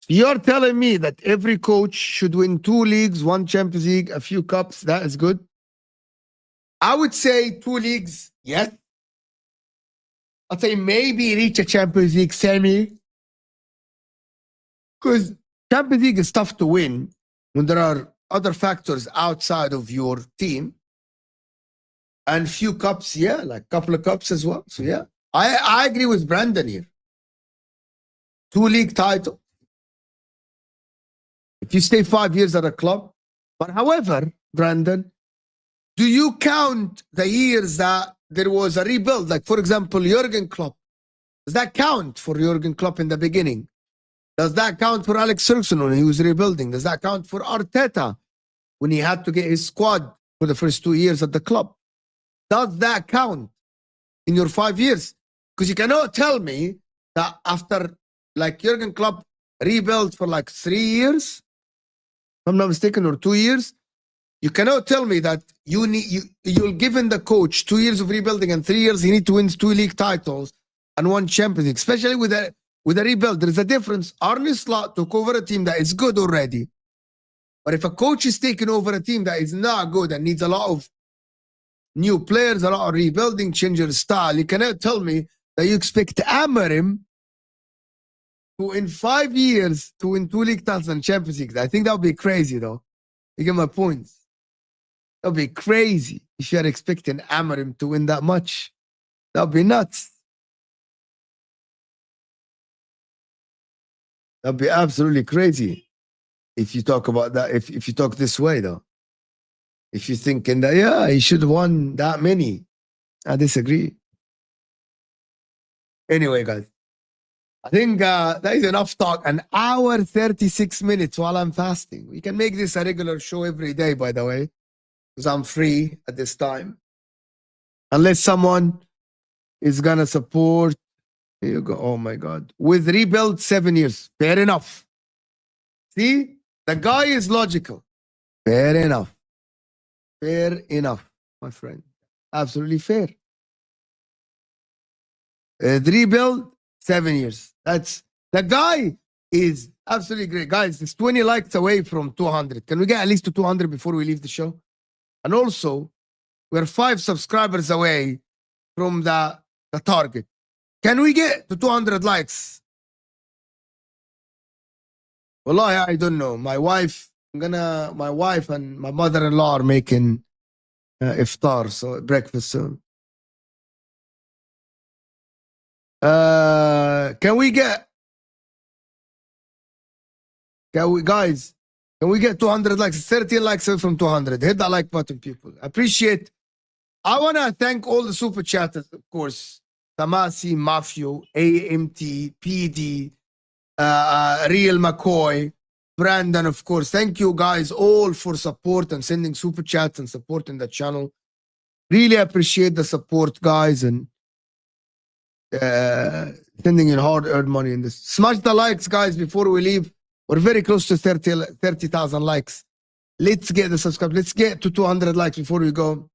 You're telling me that every coach should win 2 leagues, 1 Champions League, a few cups, that is good? I would say 2 leagues, yes. I'd say maybe reach a Champions League semi. Because Champions League is tough to win when there are other factors outside of your team. And few cups, yeah, like a couple of cups as well. So, yeah, I agree with Brandon here. 2 league title. If you stay 5 years at a club. But however, Brandon, do you count the years that there was a rebuild, like for example, Jurgen Klopp. Does that count for Jurgen Klopp in the beginning? Does that count for Alex Ferguson when he was rebuilding? Does that count for Arteta when he had to get his squad for the first 2 years at the club? Does that count in your 5 years? Because you cannot tell me that after like Jurgen Klopp rebuilt for like 3 years, if I'm not mistaken, or 2 years, you cannot tell me that you'll given the coach 2 years of rebuilding and 3 years he need to win 2 league titles and 1 Champions League, especially with a rebuild. There's a difference. Arne Slot took over a team that is good already. But if a coach is taking over a team that is not good and needs a lot of new players, a lot of rebuilding, change your style, you cannot tell me that you expect Amorim to, in 5 years, to win 2 league titles and Champions League. I think that would be crazy, though. You get my points. That would be crazy if you're expecting Amorim to win that much. That would be nuts. That would be absolutely crazy if you talk about that, if you talk this way, though. If you're thinking that, yeah, he should have won that many. I disagree. Anyway, guys, I think that is enough talk. An hour, 36 minutes while I'm fasting. We can make this a regular show every day, by the way, because I'm free at this time. Unless someone is going to support. Here you go. Oh, my God. With rebuild, 7 years. Fair enough. See? The guy is logical. Fair enough. Fair enough, my friend. Absolutely fair. The rebuild, 7 years. That's the guy is absolutely great. Guys, it's 20 likes away from 200. Can we get at least to 200 before we leave the show? And also, we're 5 subscribers away from the target. Can we get to 200 likes? Wallahi, I don't know. My wife and my mother-in-law are making iftar, so breakfast soon. Can we get 200 likes? 13 likes away from 200. Hit that like button, people. Appreciate. I want to thank all the super chatters, of course. Tamasi, Mafio, AMT, PD, Real McCoy, Brandon, of course. Thank you guys all for support and sending super chats and supporting the channel. Really appreciate the support, guys, and sending in hard-earned money in this. Smash the likes, guys, before we leave. We're very close to 30,000 likes. Let's get the subscribe. Let's get to 200 likes before we go.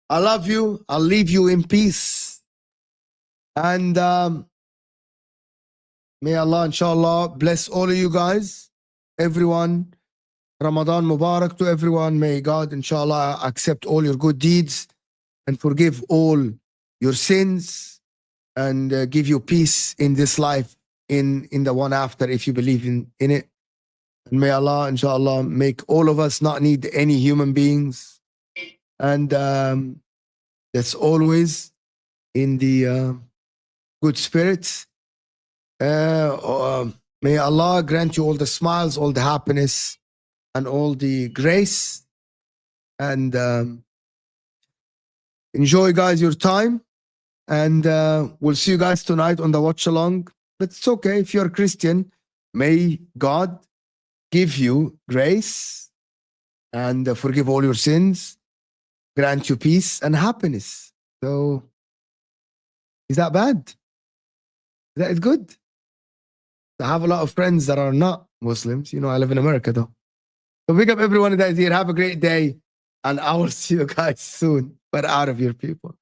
I love you. I'll leave you in peace. And may Allah, inshallah, bless all of you guys. Everyone. Ramadan Mubarak to everyone. May God, inshallah, accept all your good deeds and forgive all your sins and give you peace in this life, in the one after, if you believe in it. And may Allah, inshallah, make all of us not need any human beings. And that's always in the good spirits. May Allah grant you all the smiles, all the happiness, and all the grace. And enjoy, guys, your time. And we'll see you guys tonight on the watch along. But it's okay if you're a Christian. May God give you grace and forgive all your sins, grant you peace and happiness. So, is that bad? That is good. I have a lot of friends that are not Muslims. You know, I live in America, though. So big up everyone that is here. Have a great day. And I will see you guys soon. But out of your people.